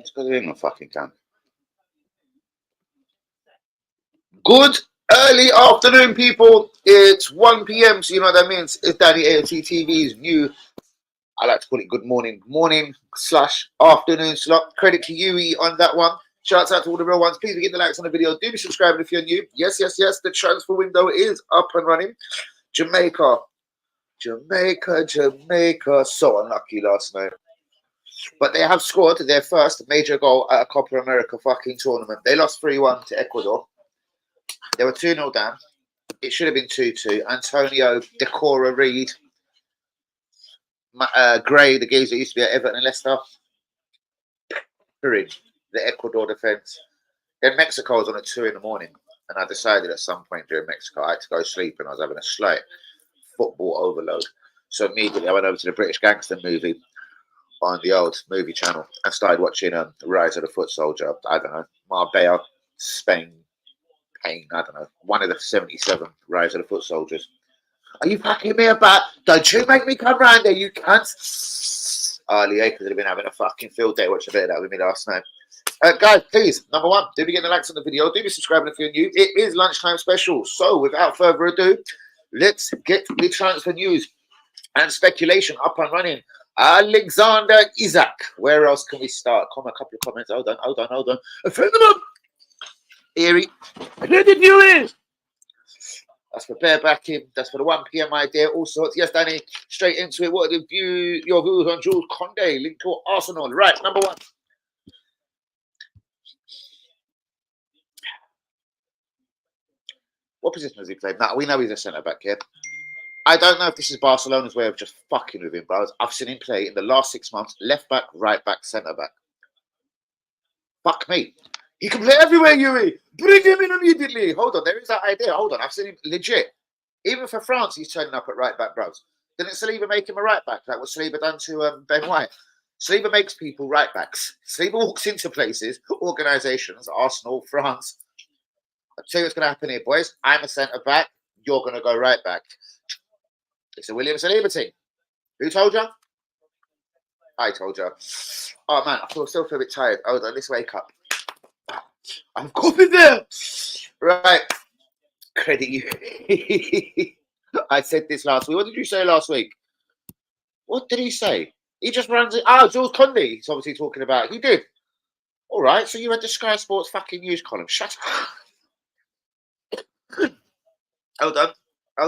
It's because it ain't no fucking can. Good early afternoon, people. It's 1 p.m. So you know what that means. It's Danny AFC TV's new, I like to call it good morning/afternoon slot. Credit to Yui on that one. Shouts out to all the real ones. Please get the likes on the video. Do be subscribing if you're new. Yes. The transfer window is up and running. Jamaica. So unlucky last night. But they have scored their first major goal at a Copa America fucking tournament. They lost 3-1 to Ecuador. They were 2-0 down. It should have been 2-2. Antonio Decora Reed. Gray, the geezer used to be at Everton and Leicester. The Ecuador defence. Then Mexico was on at 2 in the morning. And I decided at some point during Mexico I had to go sleep and I was having a slight football overload. So immediately I went over to the British Gangster movie on the old movie channel and started watching Rise of the Foot Soldier. I don't know, Marbella, Spain, Pain, I don't know, one of the 77 Rise of the Foot Soldiers. Are you packing me about? Don't you make me come round there, you cunt. Lee Akers have been having a fucking field day watching a bit of that with me last night. Guys, please, number one, do be getting the likes on the video. Do be subscribing if you're new. It is lunchtime special. So without further ado, let's get the transfer news and speculation up and running. Alexander Isak. Where else can we start? Come a couple of comments. Hold on. A friend of mine. Eerie. Credit viewing. That's for barebacking. That's for the 1 p.m. idea. All sorts. Yes, Danny. Straight into it. What are your views on Jules Condé linked to Arsenal? Right, number one. What position has he played? Now we know he's a centre back here. I don't know if this is Barcelona's way of just fucking with him, bro. I've seen him play in the last 6 months, left back, right back, centre back. Fuck me. He can play everywhere, Yuri. Bring him in immediately. Hold on, there is that idea. Hold on, I've seen him legit. Even for France, he's turning up at right back, bros. Didn't Saliba make him a right back? Like what Saliba done to Ben White? Saliba makes people right backs. Saliba walks into places, organisations, Arsenal, France. I'll tell you what's going to happen here, boys. I'm a centre back. You're going to go right back. It's a William Saliba team. Who told you? I told you. Oh, man, I still feel a bit tired. Hold on, let's wake up. I've got it there. Right. Credit you. I said this last week. What did you say last week? What did he say? He just runs it. Oh, Jules Condé, he's obviously talking about. He did. All right, so you read the Sky Sports fucking news column. Shut up. Hold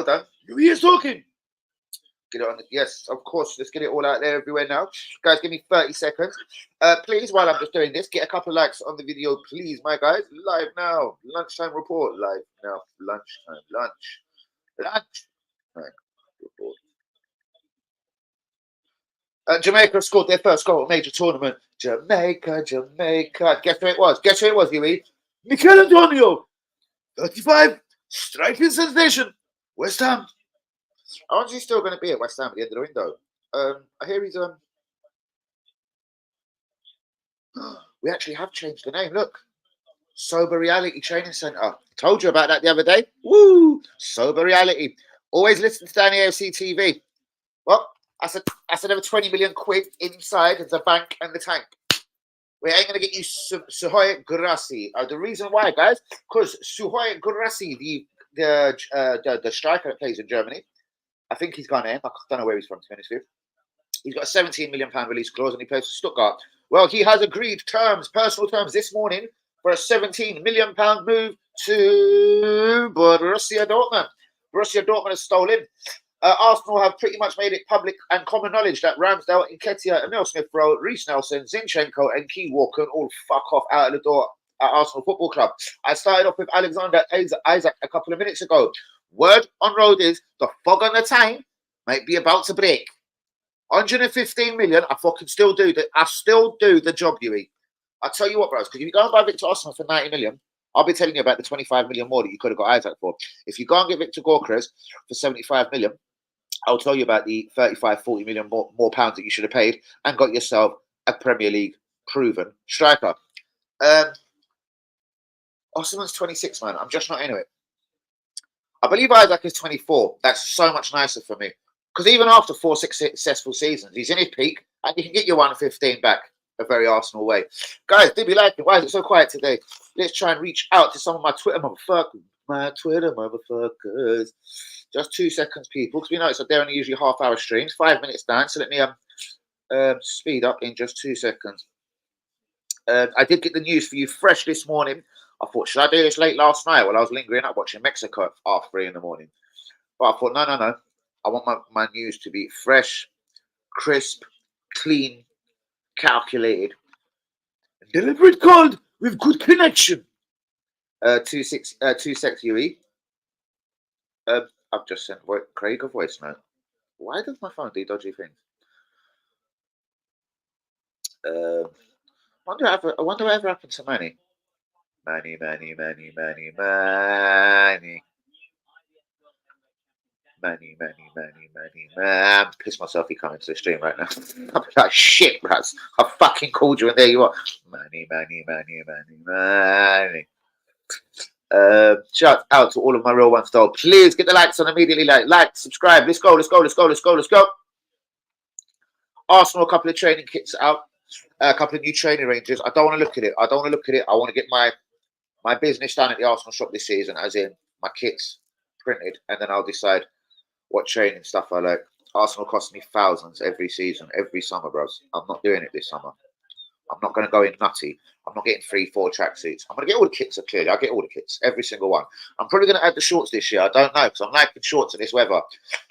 on. Who is talking? Get it on. Yes, of course. Let's get it all out there everywhere now. Guys, give me 30 seconds. Please, while I'm just doing this, get a couple of likes on the video, please, my guys. Live now. Lunchtime report. Live now. Lunchtime. Lunch. Right. Report. Jamaica scored their first goal at a major tournament. Jamaica. Guess who it was? Yui? Mikel Antonio. 35. Striking sensation. West Ham. I wonder if he's still going to be at West Ham at the end of the window. I hear he's we actually have changed the name. Look, Sober Reality Training Centre. Told you about that the other day. Woo! Sober Reality. Always listen to Danny AFC TV. Well, that's another 20 million quid inside the bank and the tank. We ain't going to get you Suhoy Gurasi. The reason why, guys, because Suhoy Gurasi, the striker that plays in Germany, I think he's gone in. I don't know where he's from, to be honest with you. He's got a £17 million release clause and he plays for Stuttgart. Well, he has agreed personal terms this morning for a £17 million move to Borussia Dortmund. Borussia Dortmund has stolen. Arsenal have pretty much made it public and common knowledge that Ramsdale, Nketiah, Emil Smith-Rowe, Reece Nelson, Zinchenko and Key Walker all fuck off out of the door at Arsenal Football Club. I started off with Alexander Isak a couple of minutes ago. Word on road is the fog on the time might be about to break. 115 million, I fucking still do the job, Yui. I'll tell you what, bros, because if you go and buy Victor Osimhen for 90 million, I'll be telling you about the 25 million more that you could have got Isak for. If you go and get Victor Gyökeres for 75 million, I'll tell you about the 35, 40 million more pounds that you should have paid and got yourself a Premier League proven striker. Osimhen's 26, man. I'm just not into it. I believe Isak is 24. That's so much nicer for me. Because even after 4 successful seasons, he's in his peak and you can get your 115 back. a very Arsenal way. Guys, do be liking. Why is it so quiet today? Let's try and reach out to some of my Twitter motherfuckers. My Twitter motherfuckers. Just 2 seconds, people, because we know they're only usually half-hour streams, 5 minutes down. So let me speed up in just 2 seconds. I did get the news for you fresh this morning. I thought, should I do this late last night while I was lingering up watching Mexico at 3:30 in the morning? But I thought, no. I want my news to be fresh, crisp, clean, calculated, deliberate called with good connection. 26 UE. I've just sent Craig a voice note. Why does my phone do dodgy things? I wonder whatever happened to Manny. Manny. Man, piss myself. He coming to the stream right now. I'm like, shit, Raz. I fucking called you and there you are. Manny. Shout out to all of my real ones though. Please get the likes on immediately. Like, subscribe. Let's go. Arsenal, a couple of training kits out. A couple of new training ranges. I don't want to look at it. I want to get my business done at the Arsenal shop this season, as in my kits printed, and then I'll decide what training stuff I like. Arsenal costs me thousands every season, every summer, bros. I'm not doing it this summer. I'm not going to go in nutty. I'm not getting 3-4 tracksuits. I'm going to get all the kits, clearly. I'll get all the kits, every single one. I'm probably going to add the shorts this year. I don't know, because I'm liking shorts in this weather.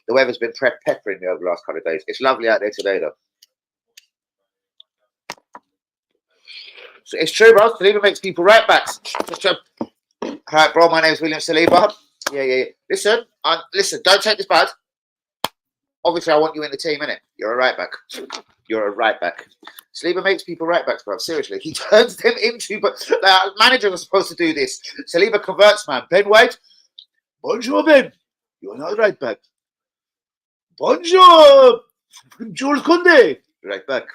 The weather's been peppering me over the last couple of days. It's lovely out there today, though. So it's true, bro. Saliba makes people right backs. Alright, bro. My name's William Saliba. Yeah. Listen, don't take this bad. Obviously, I want you in the team, innit? You're a right back. Saliba makes people right backs, bro. Seriously. He turns them into, but managers are supposed to do this. Saliba converts, man. Ben White. Bonjour, Ben. You're not a right back. Bonjour. Jules Koundé. Right back.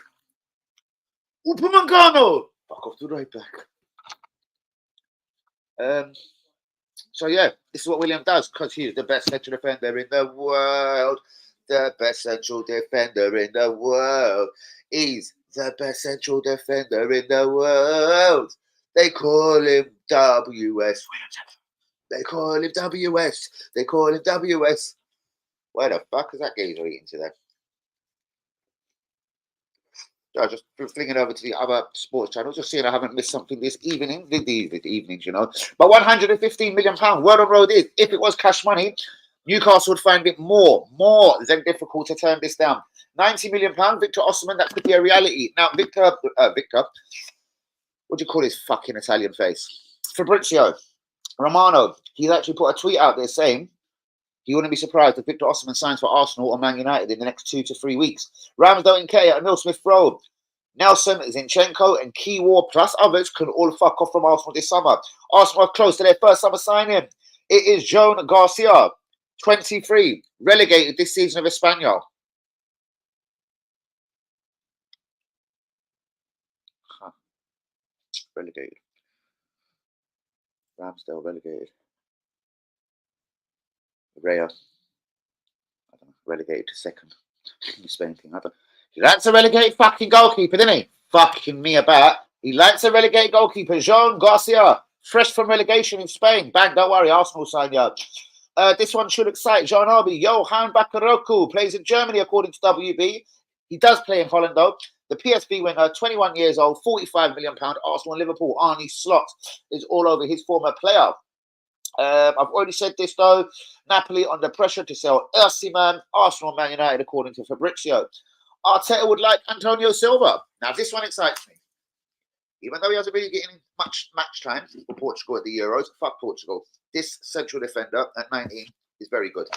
Upamecano. Fuck off to right back. So yeah, this is what William does because he's the best central defender in the world. The best central defender in the world. He's the best central defender in the world. They call him WS. They call him WS. Where the fuck is that geezer eating today? I just flinging over to the other sports channels, just seeing I haven't missed something this evening. The evenings, you know. But £115 million. Word on road is, if it was cash money, Newcastle would find it more than difficult to turn this down. £90 million, Victor Osimhen, that could be a reality. Now, Victor, what do you call his fucking Italian face? Fabrizio Romano, he's actually put a tweet out there saying he wouldn't be surprised if Victor Osimhen signs for Arsenal or Man United in the next 2 to 3 weeks. Ramsdale and Kay at Mill Smith Road. Nelson, Zinchenko, and Key War, plus others, can all fuck off from Arsenal this summer. Arsenal are close to their first summer signing. It is Joan Garcia, 23, relegated this season of Espanyol. Relegated. Ramsdale relegated. Rea, I don't know, relegated to second. The Spain thing, I don't. He likes a relegated fucking goalkeeper, didn't he? Fucking me about. He likes a relegated goalkeeper. Joan Garcia, fresh from relegation in Spain. Bang, don't worry, Arsenal sign you. This one should excite John Arby. Johan Bakayoko plays in Germany, according to WB. He does play in Holland, though. The PSV winner, 21 years old, £45 million. Arsenal and Liverpool. Arnie Slot is all over his former player. I've already said this, though. Napoli under pressure to sell Osimhen. Arsenal, Man United, according to Fabrizio. Arteta would like Antonio Silva. Now, this one excites me. Even though he hasn't really getting much match time for Portugal at the Euros, fuck Portugal. This central defender at 19 is very good.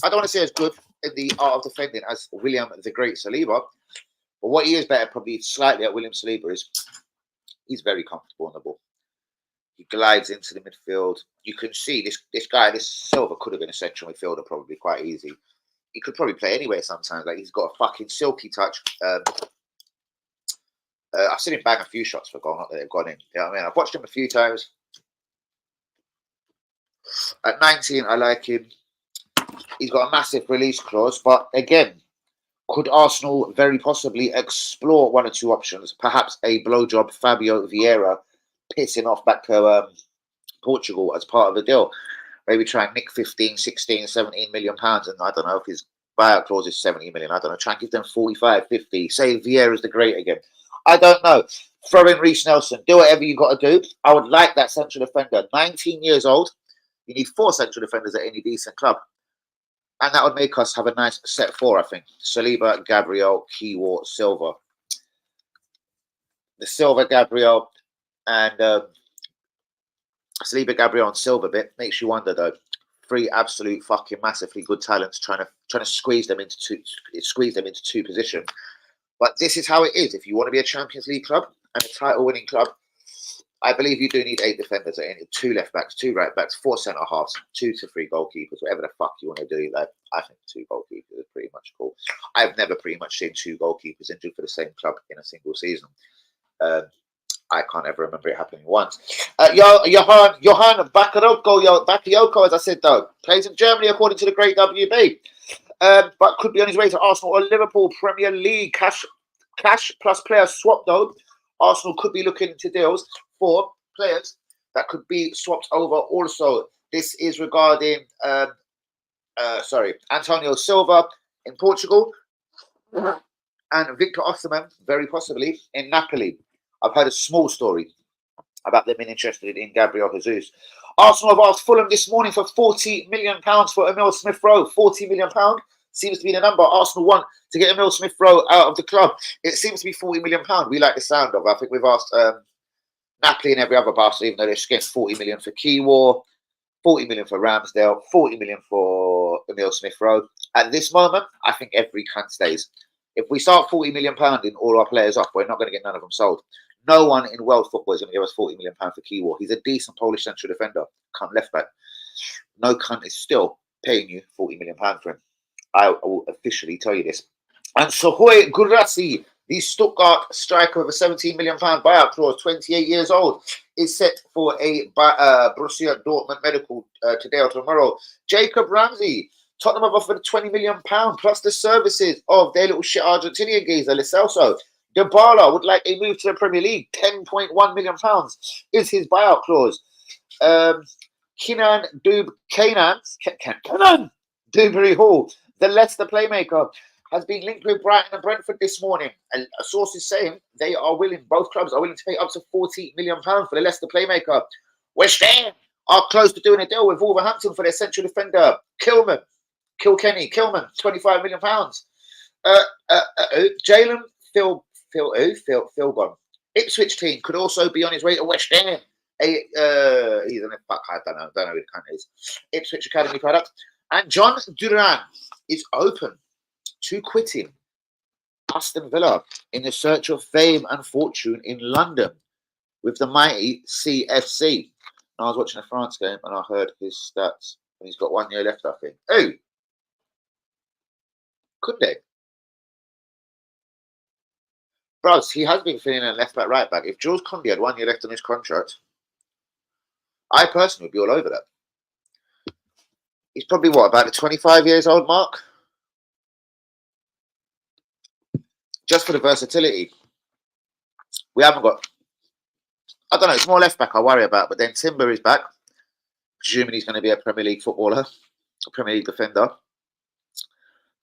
I don't want to say as good in the art of defending as William the Great Saliba, but what he is better, probably slightly at William Saliba, is he's very comfortable on the ball. He glides into the midfield. You can see this guy, this Silva, could have been a central midfielder probably quite easy. He could probably play anywhere sometimes. Like, he's got a fucking silky touch. I've seen him bang a few shots for goal, not that they've gone in. You know what I mean? I've watched him a few times. At 19, I like him. He's got a massive release clause, but again, Could Arsenal very possibly explore one or two options? Perhaps a blowjob Fabio Vieira pissing off back to Portugal as part of the deal. Maybe try and nick 15, 16, 17 million pounds. And I don't know if his buyout clause is 70 million. I don't know. Try and give them 45, 50. Say Vieira's the great again. I don't know. Throw in Reece Nelson. Do whatever you got to do. I would like that central defender. 19 years old. You need 4 central defenders at any decent club. And that would make us have a nice set 4, I think. Saliba, Gabriel, Kiwior, Silva. The Silva, Gabriel, and Saliba, Gabriel, and Silva bit makes you wonder, though. 3 absolute fucking massively good talents trying to squeeze them into two positions. But this is how it is. If you want to be a Champions League club and a title-winning club, I believe you do need 8 defenders, 2 left backs, 2 right backs, 4 centre halves, 2 to 3 goalkeepers, whatever the fuck you want to do. Like, I think 2 goalkeepers is pretty much cool. I've never pretty much seen 2 goalkeepers injured for the same club in a single season. I can't ever remember it happening once. Johan Bakayoko, as I said, though, plays in Germany according to the great WB, but could be on his way to Arsenal or Liverpool Premier League. Cash plus player swap, though. Arsenal could be looking into deals for players that could be swapped over also. This is regarding Antonio Silva in Portugal and Victor Osimhen, very possibly, in Napoli. I've heard a small story about them being interested in Gabriel Jesus. Arsenal have asked Fulham this morning for £40 million for Emile Smith-Rowe. £40 million seems to be the number Arsenal want to get Emile Smith-Rowe out of the club. It seems to be £40 million. We like the sound of it. I think we've asked Napoli and every other bastard, even though they're getting £40 million for Kiwior, £40 million for Ramsdale, £40 million for Emile Smith-Rowe. At this moment, I think every cunt stays. If we start £40 million in all our players off, we're not going to get none of them sold. No one in world football is going to give us £40 million for Kiwior. He's a decent Polish central defender. Cunt left back. No cunt is still paying you £40 million for him. I will officially tell you this. And Sohoy Guirassy, the Stuttgart striker with a £17 million buyout clause, 28 years old, is set for a Borussia Dortmund medical today or tomorrow. Jacob Ramsey, Tottenham have offered £20 million plus the services of their little shit Argentinian geezer, Lo Celso. Dybala would like a move to the Premier League. £10.1 million is his buyout clause. Kenan Dewberry Hall, the Leicester playmaker, has been linked with Brighton and Brentford this morning. And a source is saying both clubs are willing to pay up to £40 million for the Leicester playmaker. West Ham are close to doing a deal with Wolverhampton for their central defender, Kilman, £25 million. Jalen Philbon. Ipswich team could also be on his way to West Ham. He's an I don't know who the cunt is. Ipswich Academy product. And John Duran is open to quitting Aston Villa in the search of fame and fortune in London with the mighty CFC. I was watching a France game and I heard his stats, and he's got 1 year left, I think. Oh, could they? Bros, he has been feeling a left back, right back. If Jules Koundé had 1 year left on his contract, I personally would be all over that. He's probably, about the 25 years old mark? Just for the versatility. We haven't got, I don't know, it's more left back I worry about, but then Timber is back. Presuming he's going to be a Premier League footballer, a Premier League defender.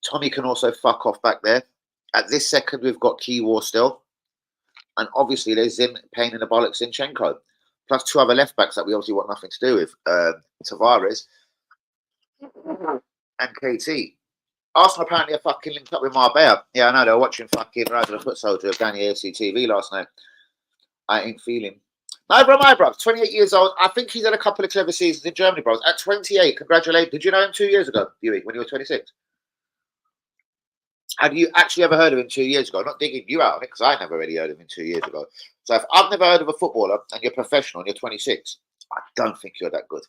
Tommy can also fuck off back there. At this second, we've got Kiwior still. And obviously, there's Zim, Payne, and the bollocks Zinchenko. Plus 2 other left backs that we obviously want nothing to do with. Tavares and KT. Arsenal apparently are fucking linked up with Marbella. Yeah, I know. They were watching fucking Rise of the Foot Soldier of Danny AFC TV last night. I ain't feeling. Neither am I, bro. 28 years old. I think he's had a couple of clever seasons in Germany, bros. At 28, congratulations. Did you know him 2 years ago, Huey, when you were 26? Had you actually ever heard of him 2 years ago? I'm not digging you out on it because I never really heard of him 2 years ago. So if I've never heard of a footballer and you're professional and you're 26, I don't think you're that good.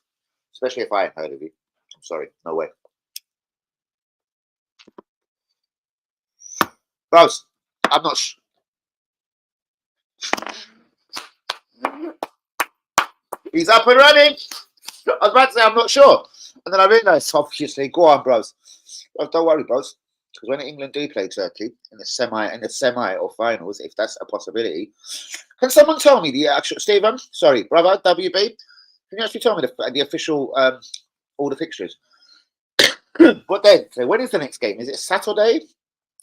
Especially if I ain't heard of you. I'm sorry. No way. Bros, I'm not He's up and running. I was about to say I'm not sure. And then I realised, obviously, go on, bros. Don't worry, bros. Because when England do play Turkey in the semi or finals, if that's a possibility, can someone tell me the actual Stephen? Sorry, brother, WB. Can you actually tell me the official all the fixtures? What day? So when is the next game? Is it Saturday?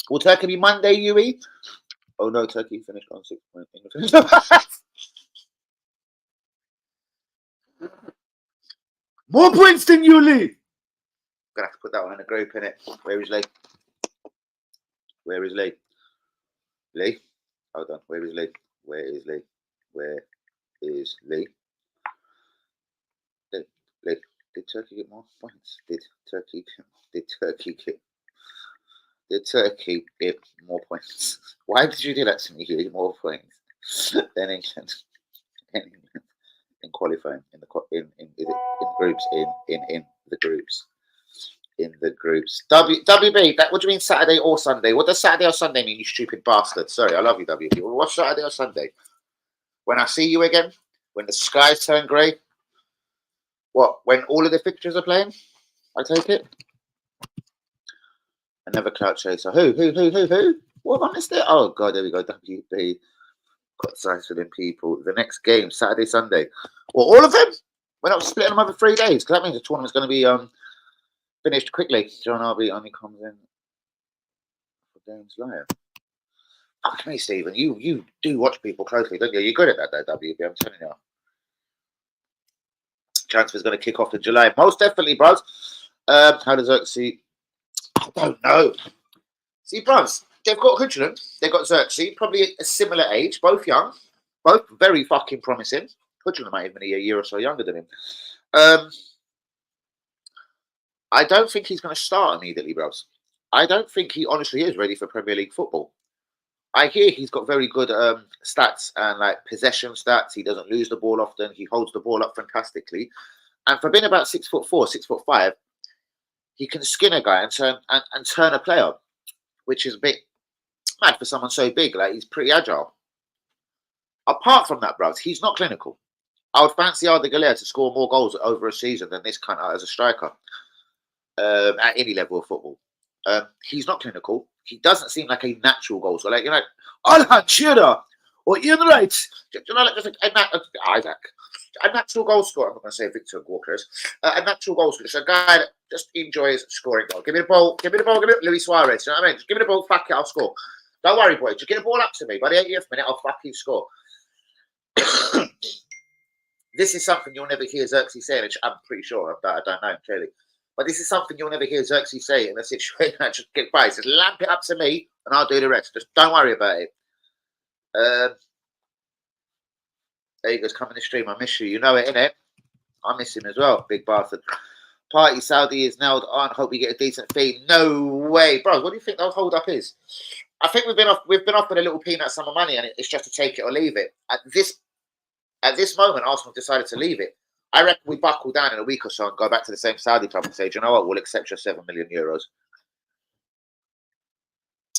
Will Turkey be Monday, UE? Oh no, Turkey finished on 6 points. More points than you, Lee. Gonna have to put that one in a group, innit? Where is Lee? Where is Lee? Lee? Hold on. Where is Lee? Where is Lee? Where is Lee? Lee. Did Turkey get more points? Did Turkey get more points? Why did you do that to me? You get more points than England. In qualifying in the groups in the groups. WB, that what do you mean Saturday or Sunday? What does Saturday or Sunday mean, you stupid bastard? Sorry, I love you, WB. What's Saturday or Sunday? When I see you again? When the skies turn grey? What? When all of the fixtures are playing? I take it. Another clout chaser. Who? What have I missed it? Oh god, there we go. WB. Got size for them people. The next game, Saturday, Sunday. Well, all of them? We're not splitting them over 3 days, because that means the tournament's going to be finished quickly. John Arby only comes in for games live. Fuck me, Stephen. You do watch people closely, don't you? You're good at that, WB, I'm telling you. Transfer's going to kick off in July. Most definitely, bros. How does Xerxes? I don't know. See, bros, they've got Hoodland, they've got Xerxes, probably a similar age, both young, both very fucking promising. Hoodland might even be a year or so younger than him. I don't think he's going to start immediately, bros. I don't think he honestly is ready for Premier League football. I hear he's got very good stats and like possession stats. He doesn't lose the ball often. He holds the ball up fantastically. And for being about 6'4", 6'5", he can skin a guy and turn a player, which is a bit mad for someone so big. Like, he's pretty agile. Apart from that, bros, he's not clinical. I would fancy Arda Güler to score more goals over a season than this kind of as a striker at any level of football. He's not clinical. He doesn't seem like a natural goal scorer. Like, you know, Alhan Shearer or Ian Wright. You know, like just Isaac. A natural goal scorer. I'm not going to say Victor Walker is. A natural goal scorer. Just a guy that just enjoys scoring goals. Give me the ball. Give me the ball. Give me Luis Suarez. You know what I mean? Just give me the ball. Fuck it. I'll score. Don't worry, boy. Just get the ball up to me. By the 80th minute, I'll fucking score. This is something you'll never hear Xerxes say, which I'm pretty sure. I don't know, clearly. But this is something you'll never hear Xerxes say in a situation that just get by. Just lamp it up to me and I'll do the rest. Just don't worry about it. There you go. Coming to stream. I miss you. You know it, innit? I miss him as well. Big bastard. Party Saudi is nailed on. Hope we get a decent fee. No way. Bro, what do you think the hold up is? I think we've been offered a little peanut sum of money and it's just to take it or leave it. At this moment, Arsenal decided to leave it. I reckon we buckle down in a week or so and go back to the same Saudi club and say, do you know what, we'll accept your €7 million.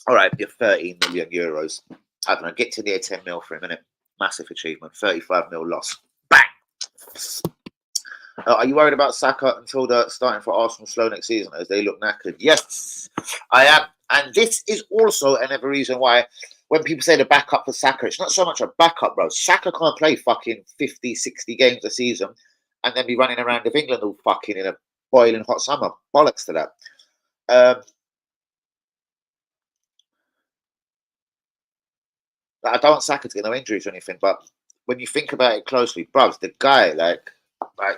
All right, you're 13 million euros. I don't know, get to near 10 mil for a minute. Massive achievement. 35 mil loss. Bang! Are you worried about Saka until the starting for Arsenal slow next season as they look knackered? Yes, I am. And this is also another reason why when people say the backup for Saka, it's not so much a backup, bro. Saka can't play fucking 50, 60 games a season and then be running around of England all fucking in a boiling hot summer. Bollocks to that. I don't want Saka to get no injuries or anything, but when you think about it closely, bro, the guy, like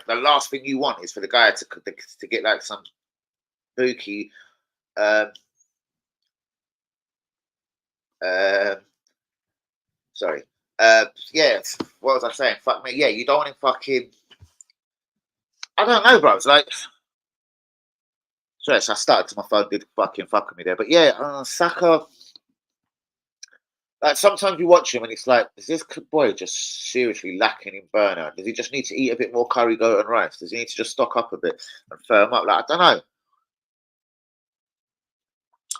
the last thing you want is for the guy to get like some spooky sorry. Yeah, what was I saying? Fuck me. Yeah, you don't want him fucking. I don't know, bro. It's like. Sorry, so I started to my phone, did fucking fuck with me there. But yeah, Saka. Like sometimes you watch him and it's like, is this boy just seriously lacking in burnout? Does he just need to eat a bit more curry goat and rice? Does he need to just stock up a bit and firm up? Like, I don't know.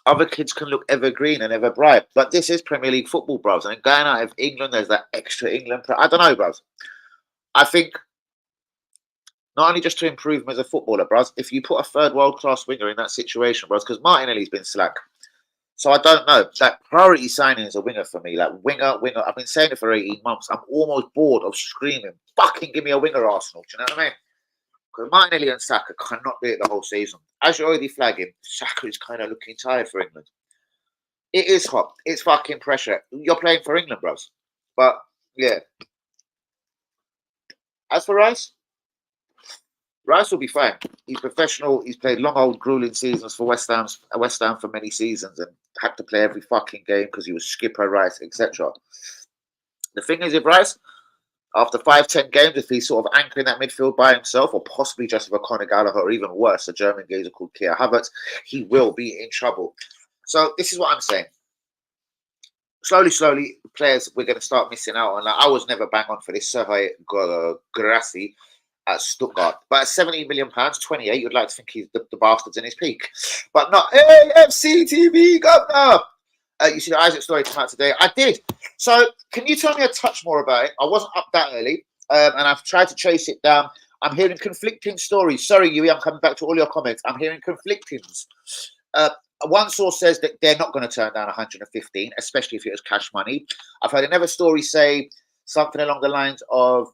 Other kids can look evergreen and ever bright, but this is Premier League football, bros. And going out of England, there's that extra England. I don't know, bros. I think not only just to improve him as a footballer, bros, if you put a third world-class winger in that situation, bros, because Martinelli's been slack. So I don't know. Like priority signing is a winger for me. Like winger. I've been saying it for 18 months. I'm almost bored of screaming, fucking give me a winger, Arsenal. Do you know what I mean? Because Martinelli and Saka cannot do it the whole season. As you're already flagging, Saka is kind of looking tired for England. It is hot. It's fucking pressure. You're playing for England, bros. But yeah. As for Rice will be fine. He's professional. He's played long, old, grueling seasons for West Ham for many seasons and had to play every fucking game because he was skipper Rice, etc. The thing is, with Rice, after 5-10 games, if he's sort of anchoring that midfield by himself, or possibly just with a Conor Gallagher, or even worse, a German geezer called Keir Havertz, he will be in trouble. So this is what I'm saying. Slowly, players we're going to start missing out on. Like, I was never bang on for this Serhou Guirassy at Stuttgart, but at £17 million, 28, you'd like to think he's the bastard's in his peak, but not. Hey, FCTV governor. You see the Isaac story come out today. I did. So can you tell me a touch more about it? I wasn't up that early, and I've tried to chase it down. I'm hearing conflicting stories. Sorry, Yui, I'm coming back to all your comments. I'm hearing conflictings. One source says that they're not going to turn down 115, especially if it was cash money. I've heard another story say something along the lines of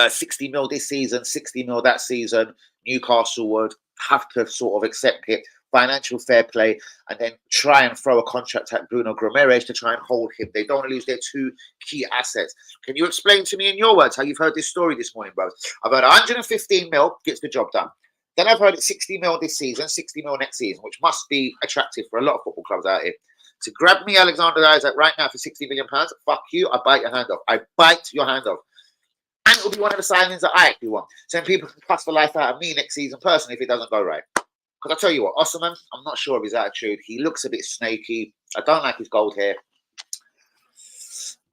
60 mil this season, 60 mil that season. Newcastle would have to sort of accept it, financial fair play, and then try and throw a contract at Bruno Guimaraes to try and hold him. They don't want to lose their two key assets. Can you explain to me in your words how you've heard this story this morning, bro? I've heard 115 mil gets the job done. Then I've heard it's 60 mil this season, 60 mil next season, which must be attractive for a lot of football clubs out here. To grab me Alexander Isak right now for £60 million, fuck you, I bite your hand off. I bite your hand off. And it'll be one of the signings that I actually want. So people can cuss the life out of me next season personally if it doesn't go right. Because I tell you what, Osimhen, I'm not sure of his attitude. He looks a bit snaky. I don't like his gold hair.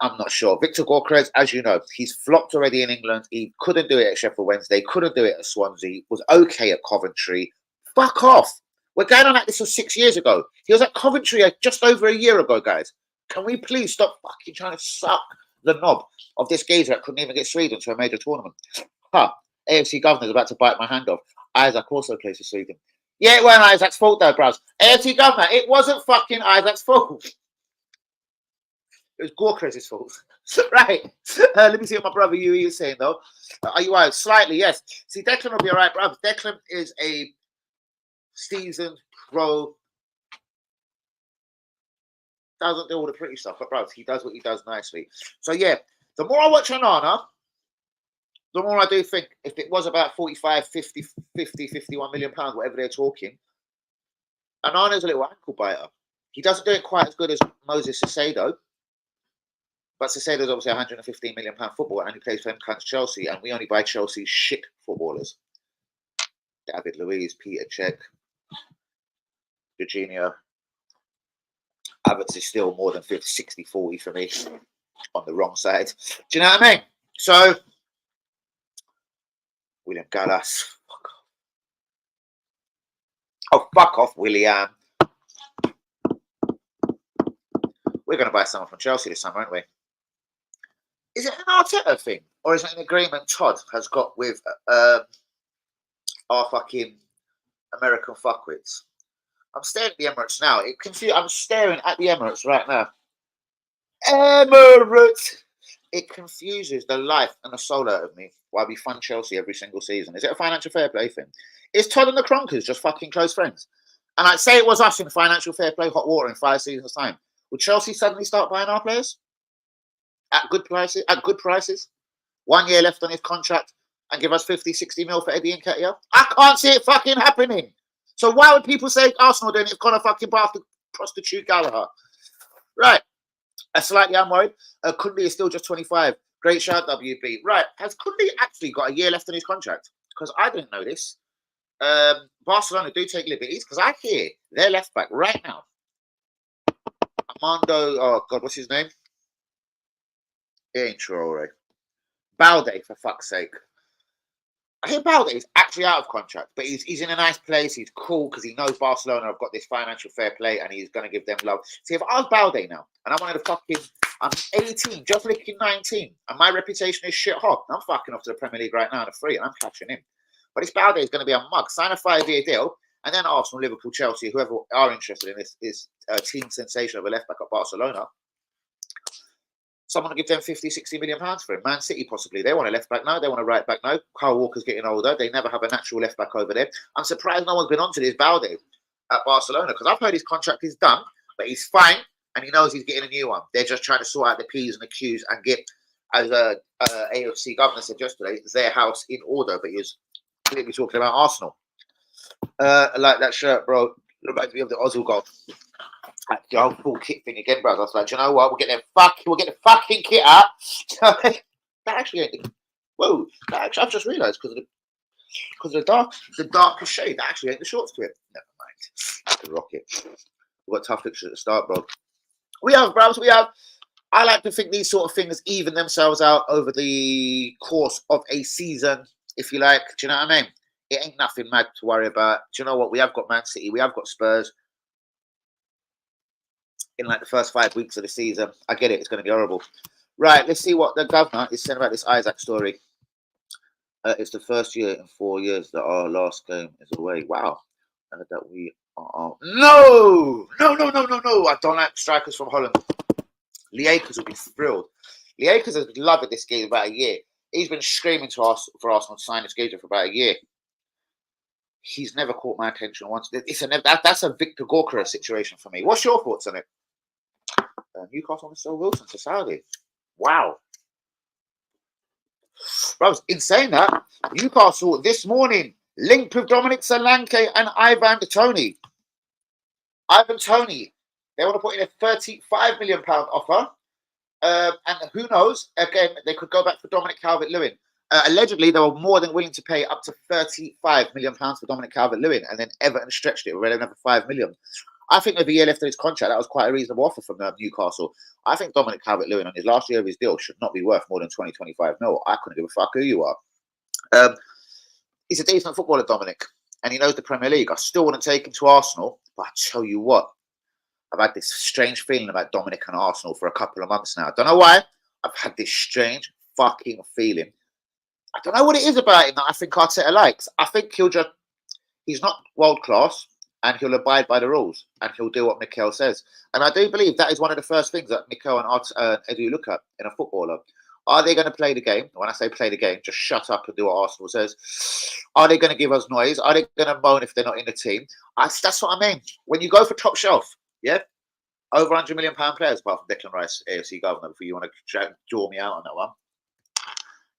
I'm not sure. Victor Gyökeres, as you know, he's flopped already in England. He couldn't do it at Sheffield Wednesday, couldn't do it at Swansea, was okay at Coventry. Fuck off. We're going on like this was 6 years ago. He was at Coventry just over a year ago, guys. Can we please stop fucking trying to suck the knob of this geezer that couldn't even get Sweden to a major tournament? AFC Governor's about to bite my hand off. Isaac also plays for Sweden. Yeah, it wasn't Isaac's fault though, bros. AFC Governor, it wasn't fucking Isaac's fault. It was Gyökeres' fault. Right. Let me see what my brother Yui is saying, though. Are you out? Slightly, yes. See, Declan will be all right, bro. Declan is a seasoned pro. Doesn't do all the pretty stuff, but, bro, he does what he does nicely. So, yeah, the more I watch Onana, the more I do think if it was about 45, 50, 51 million pounds, whatever they're talking, Onana's a little ankle biter. He doesn't do it quite as good as Moses Caicedo. But Caicedo's obviously a £115 million footballer and he plays for him against Chelsea, and we only buy Chelsea's shit footballers. David Luiz, Peter Cech, Jorginho. Havertz is still more than 60-40 for me on the wrong side. Do you know what I mean? So, William Gallas. Fuck off. Oh, fuck off, William. We're going to buy someone from Chelsea this summer, aren't we? Is it an Arteta thing? Or is it an agreement Todd has got with our fucking American fuckwits? I'm staring at the Emirates now. I'm staring at the Emirates right now. Emirates! It confuses the life and the soul out of me why we fund Chelsea every single season. Is it a financial fair play thing? Is Todd and the Kroenkes just fucking close friends? And I'd say it was us in financial fair play hot water in 5 seasons' time. Would Chelsea suddenly start buying our players? At good prices? 1 year left on his contract and give us 50, 60 mil for Eddie Nketiah? I can't see it fucking happening. So why would people say Arsenal doing it if Conor fucking Bath prostitute Gallagher? Right. Slightly I'm worried. Kunde is still just 25. Great shout, WB. Right. Has Kunde actually got a year left on his contract? Because I didn't know this. Barcelona do take liberties because I hear their left back right now. Armando, oh God, what's his name? It ain't Traore. Balde, for fuck's sake. I hear Balde is actually out of contract, but he's in a nice place. He's cool because he knows Barcelona have got this financial fair play and he's going to give them love. See, if I was Balde now, and I wanted to fucking, I'm 18, just licking 19, and my reputation is shit hot, I'm fucking off to the Premier League right now on a free, and I'm catching him. But this Balde is going to be a mug. Sign a 5-year deal, And then Arsenal, Liverpool, Chelsea, whoever are interested in this team sensation of a left back at Barcelona. Someone will give them 50, 60 million pounds for him. Man City, possibly. They want a left back now. They want a right back now. Kyle Walker's getting older. They never have a natural left back over there. I'm surprised no one's been onto this Balde at Barcelona, because I've heard his contract is done, but he's fine and he knows he's getting a new one. They're just trying to sort out the P's and the Q's and get, as AFC governor said yesterday, their house in order. But he was clearly talking about Arsenal. I like that shirt, bro. It reminds me of the Ozil goal. The whole full kit thing again, bro. I was like, you know what? We'll get the fucking kit out. That actually ain't. Whoa! I've just realised because of the darker shade. That actually ain't the shorts to it. Never mind. The rocket. We've got tough fixtures at the start, bro. We have, bros. We have. I like to think these sort of things even themselves out over the course of a season, if you like. Do you know what I mean? It ain't nothing mad to worry about. Do you know what? We have got Man City. We have got Spurs. In like the first 5 weeks of the season. I get it. It's going to be horrible. Right. Let's see what the governor is saying about this Isaac story. It's the first year in 4 years that our last game is away. Wow. That we are. No. I don't like strikers from Holland. Lee Akers will be thrilled. Lee Akers has been loving this game about a year. He's been screaming to us for Arsenal to sign this game for about a year. He's never caught my attention once. That's a Victor Gorka situation for me. What's your thoughts on it? Newcastle and sell Wilson to Saudi. Wow. Bro, in saying that, Newcastle this morning linked with Dominic Solanke and Ivan Toney. Ivan Toney, they want to put in a £35 million offer. And who knows, again, they could go back for Dominic Calvert-Lewin. Allegedly, they were more than willing to pay up to £35 million for Dominic Calvert-Lewin, and then Everton stretched it, already another £5 million. I think with a year left of his contract, that was quite a reasonable offer from Newcastle. I think Dominic Calvert-Lewin on his last year of his deal should not be worth more than 20, 25 mil. I couldn't give a fuck who you are. He's a decent footballer, Dominic, and he knows the Premier League. I still want to take him to Arsenal, but I tell you what, I've had this strange feeling about Dominic and Arsenal for a couple of months now. I don't know why. I've had this strange fucking feeling. I don't know what it is about him that I think Arteta likes. I think he's not world class and he'll abide by the rules and he'll do what Mikel says. And I do believe that is one of the first things that Mikel and Edu look at in a footballer. Are they going to play the game? When I say play the game, just shut up and do what Arsenal says. Are they going to give us noise? Are they going to moan if they're not in the team? That's what I mean. When you go for top shelf, yeah, over £100 million players, apart from Declan Rice, AFC governor, before you want to draw me out on that one.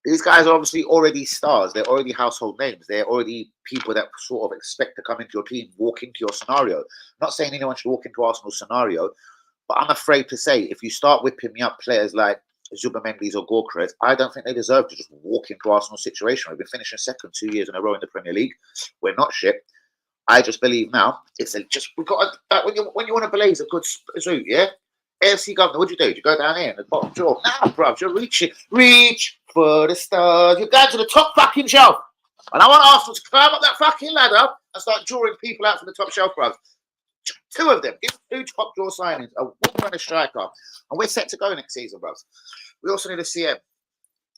These guys are obviously already stars. They're already household names. They're already people that sort of expect to come into your team, walk into your scenario. I'm not saying anyone should walk into Arsenal's scenario, but I'm afraid to say if you start whipping me up players like Zubamendi's or Gorka, I don't think they deserve to just walk into Arsenal's situation. We've been finishing second 2 years in a row in the Premier League. We're not shit. I just believe now we've got when you want to blaze a good suit, yeah. AFC governor, what'd you do? Did you go down here in the bottom drawer? Nah, bruv, you're reach for the stars. You're going to the top fucking shelf. And I want Arsenal to climb up that fucking ladder and start drawing people out from the top shelf, bruv. 2 of them. Give 2 top draw signings, a woman and a striker. And we're set to go next season, bruv. We also need a CM.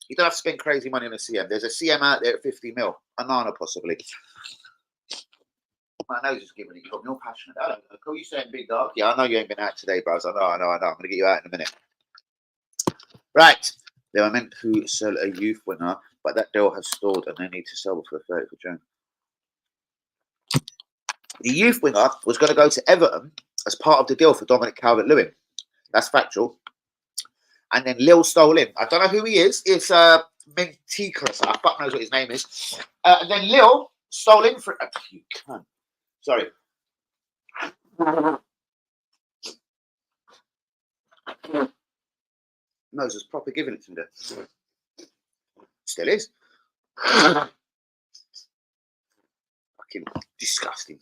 You don't have to spend crazy money on a CM. There's a CM out there at 50 mil. Anana, possibly. My nose is giving it. You got me all passionate. I don't know. Cool, you saying big dog? Yeah, I know you ain't been out today, bros. I know. I'm going to get you out in a minute. Right. They were meant to sell a youth winner, but that deal has stalled and they need to sell for 30th of June. The youth winger was going to go to Everton as part of the deal for Dominic Calvert-Lewin. That's factual. And then Lille stole in. I don't know who he is. It's Menticus. I fuck knows what his name is. And then Lille stole in for... you cunt. Sorry. Nose is proper giving it to me there. Still is. Fucking disgusting.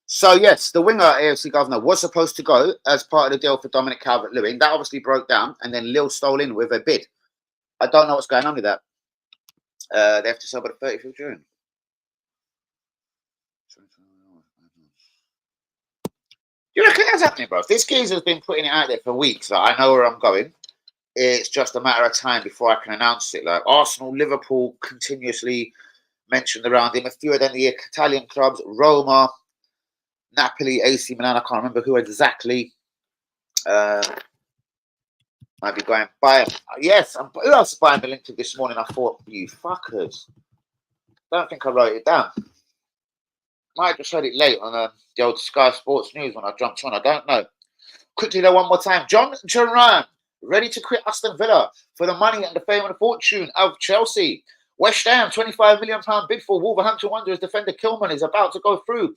So yes, the winger AFC governor was supposed to go as part of the deal for Dominic Calvert-Lewin. That obviously broke down, and then Lille stole in with a bid. I don't know what's going on with that. They have to sell by the 30th of June. You reckon that's happening, bro? This geezer's been putting it out there for weeks. Like, I know where I'm going. It's just a matter of time before I can announce it. Like Arsenal, Liverpool continuously mentioned around him. A few of them, the Italian clubs, Roma, Napoli, AC Milan. I can't remember who exactly. Might be going by. Yes, who else is buying the link to this morning? I thought, you fuckers. Don't think I wrote it down. Might have just heard it late on the old Sky Sports News when I jumped on. I don't know. Quickly though, one more time. John Duran, ready to quit Aston Villa for the money and the fame and the fortune of Chelsea. West Ham, £25 million bid for Wolverhampton Wanderers defender Kilman is about to go through.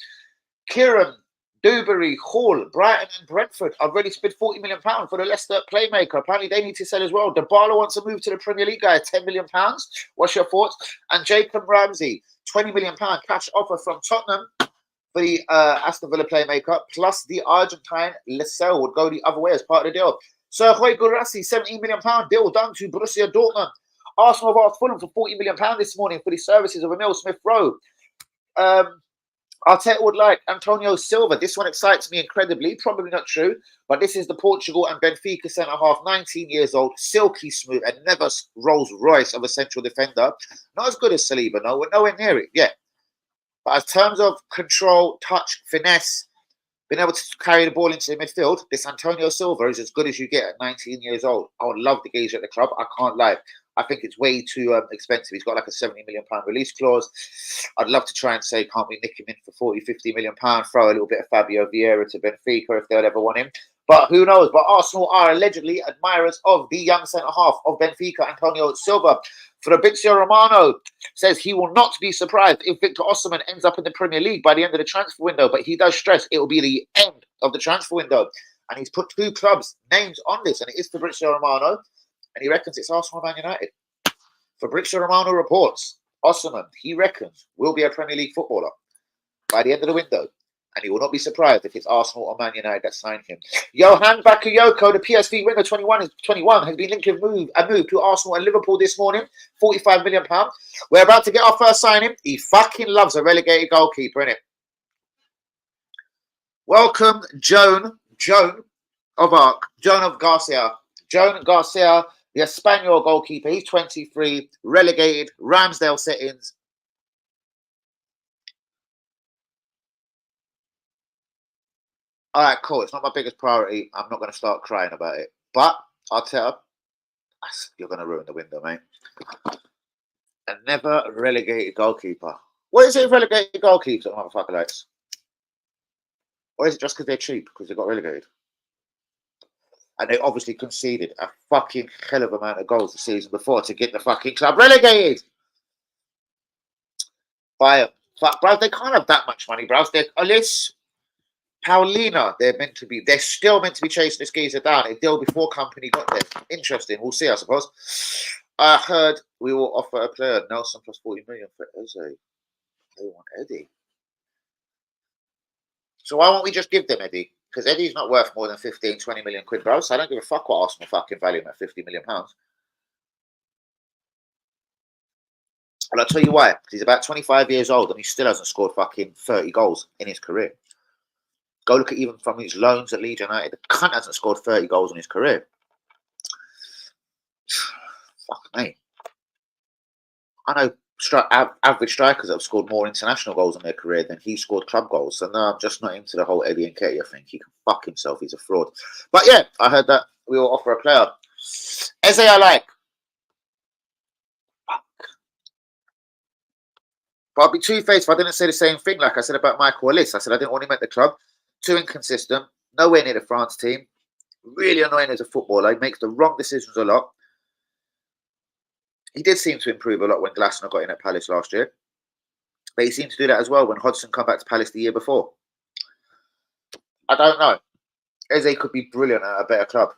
Kieran, Dewberry, Hall, Brighton and Brentford are ready to bid £40 million for the Leicester playmaker. Apparently they need to sell as well. Dybala wants to move to the Premier League guy at £10 million. What's your thoughts? And Jacob Ramsey, £20 million cash offer from Tottenham for the Aston Villa playmaker, plus the Argentine Lascelles would go the other way as part of the deal. Sergio Guirassy, £17 million deal done to Borussia Dortmund. Arsenal have asked Fulham for £40 million this morning for the services of Emile Smith-Rowe. Arteta would like Antonio Silva. This one excites me incredibly. Probably not true, but this is the Portugal and Benfica centre-half, 19 years old, silky smooth, and never Rolls-Royce of a central defender. Not as good as Saliba, no. We're nowhere near it yet. But in terms of control, touch, finesse, being able to carry the ball into the midfield, this Antonio Silva is as good as you get at 19 years old. I would love to gauge at the club. I can't lie. I think it's way too expensive. He's got like a £70 million release clause. I'd love to try and say, can't we nick him in for £40, £50 million, throw a little bit of Fabio Vieira to Benfica if they'll ever want him. But who knows? But Arsenal are allegedly admirers of the young centre-half of Benfica, Antonio Silva. Fabrizio Romano says he will not be surprised if Victor Osimhen ends up in the Premier League by the end of the transfer window, but he does stress it will be the end of the transfer window. And he's put two clubs' names on this, and it is Fabrizio Romano, and he reckons it's Arsenal and Man United. Fabrizio Romano reports Osimhen, he reckons, will be a Premier League footballer by the end of the window. And he will not be surprised if it's Arsenal or Man United that sign him. Johan Bakayoko, the PSV winger, 21, has been linked with a move to Arsenal and Liverpool this morning. £45 million. We're about to get our first signing. He fucking loves a relegated goalkeeper, innit? Welcome, Joan of Garcia. Joan Garcia, the Espanyol goalkeeper. He's 23, relegated, Ramsdale settings. All right, cool. It's not my biggest priority. I'm not going to start crying about it. But I'll tell you, you're going to ruin the window, mate. A never relegated goalkeeper. What is it with relegated goalkeepers that motherfucker likes? Or is it just because they're cheap, because they got relegated? And they obviously conceded a fucking hell of amount of goals the season before to get the fucking club relegated. Buy fuck, bro, they can't have that much money, bro. They're Alice, Paulina, they're still meant to be chasing this geezer down. A deal before company got there. Interesting. We'll see, I suppose. I heard we will offer a player, Nelson, plus 40 million for Eze. They want Eddie. So why won't we just give them Eddie? Because Eddie's not worth more than 15, 20 million quid, bro. So I don't give a fuck what Arsenal fucking value him at £50 million. And I'll tell you why. He's about 25 years old and he still hasn't scored fucking 30 goals in his career. Go look at even from his loans at Leeds United. The cunt hasn't scored 30 goals in his career. Fuck me. I know average strikers that have scored more international goals in their career than he scored club goals. So no, I'm just not into the whole Eddie Nketiah thing. He can fuck himself. He's a fraud. But yeah, I heard that we will offer a player. Eze I like. Fuck. But I'd be two-faced if I didn't say the same thing like I said about Michael Ellis. I said I didn't want him at the club. Too inconsistent. Nowhere near the France team. Really annoying as a footballer. He makes the wrong decisions a lot. He did seem to improve a lot when Glasner got in at Palace last year. But he seemed to do that as well when Hodgson come back to Palace the year before. I don't know. Eze could be brilliant at a better club.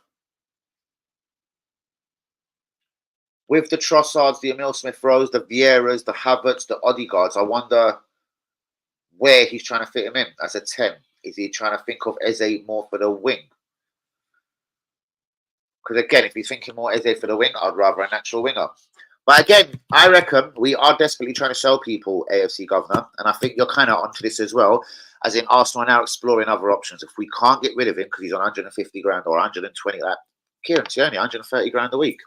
With the Trossards, the Emile Smith-Rowes, the Vieiras, the Havertz, the Odegaards, I wonder where he's trying to fit him in as a 10. Is he trying to think of Eze more for the wing? Because again, if he's thinking more Eze for the wing, I'd rather a natural winger. But again, I reckon we are desperately trying to sell people, AFC Governor. And I think you're kind of onto this as well. As in, Arsenal are now exploring other options. If we can't get rid of him because he's on 150 grand or 120, like Kieran Tierney, 130 grand a week.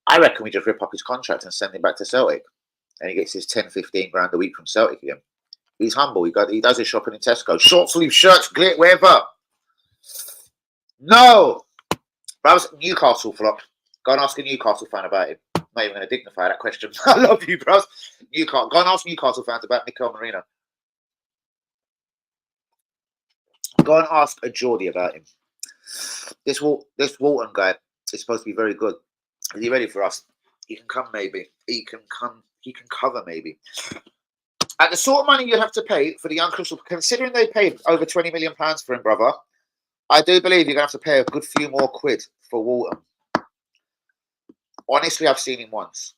I reckon we just rip up his contract and send him back to Celtic. and he gets his 10, 15 grand a week from Celtic again. He's humble. He does his shopping in Tesco. Short sleeve shirts, glit, wherever. No! Bros, Newcastle flop. Go and ask a Newcastle fan about him. I'm not even going to dignify that question. I love you, bros. Go and ask Newcastle fans about Mikel Merino. Go and ask a Geordie about him. This Walton guy is supposed to be very good. Is he ready for us? He can come, maybe. He can cover, maybe. At the sort of money you have to pay for the young Crystal, considering they paid over £20 million for him, brother, I do believe you're going to have to pay a good few more quid for Walton. Honestly, I've seen him once.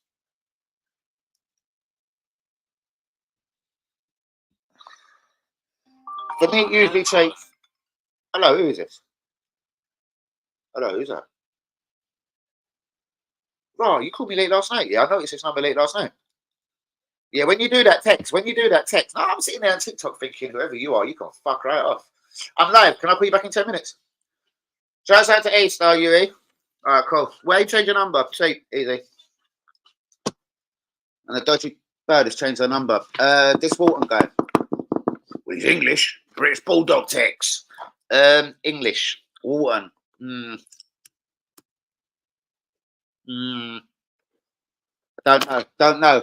For me, it usually takes... Hello, who is this? Hello, who's that? Oh, you called me late last night. Yeah, I noticed this number late last night. Yeah, when you do that text, no, I'm sitting there on TikTok thinking, whoever you are, you can fuck right off. I'm live. Can I call you back in 10 minutes? Shout out to A-Star, UE. All right, cool. Where you change your number? Say, easy. And the dodgy bird has changed their number. This Walton guy. Well, he's English. British Bulldog text. English. Walton. Don't know.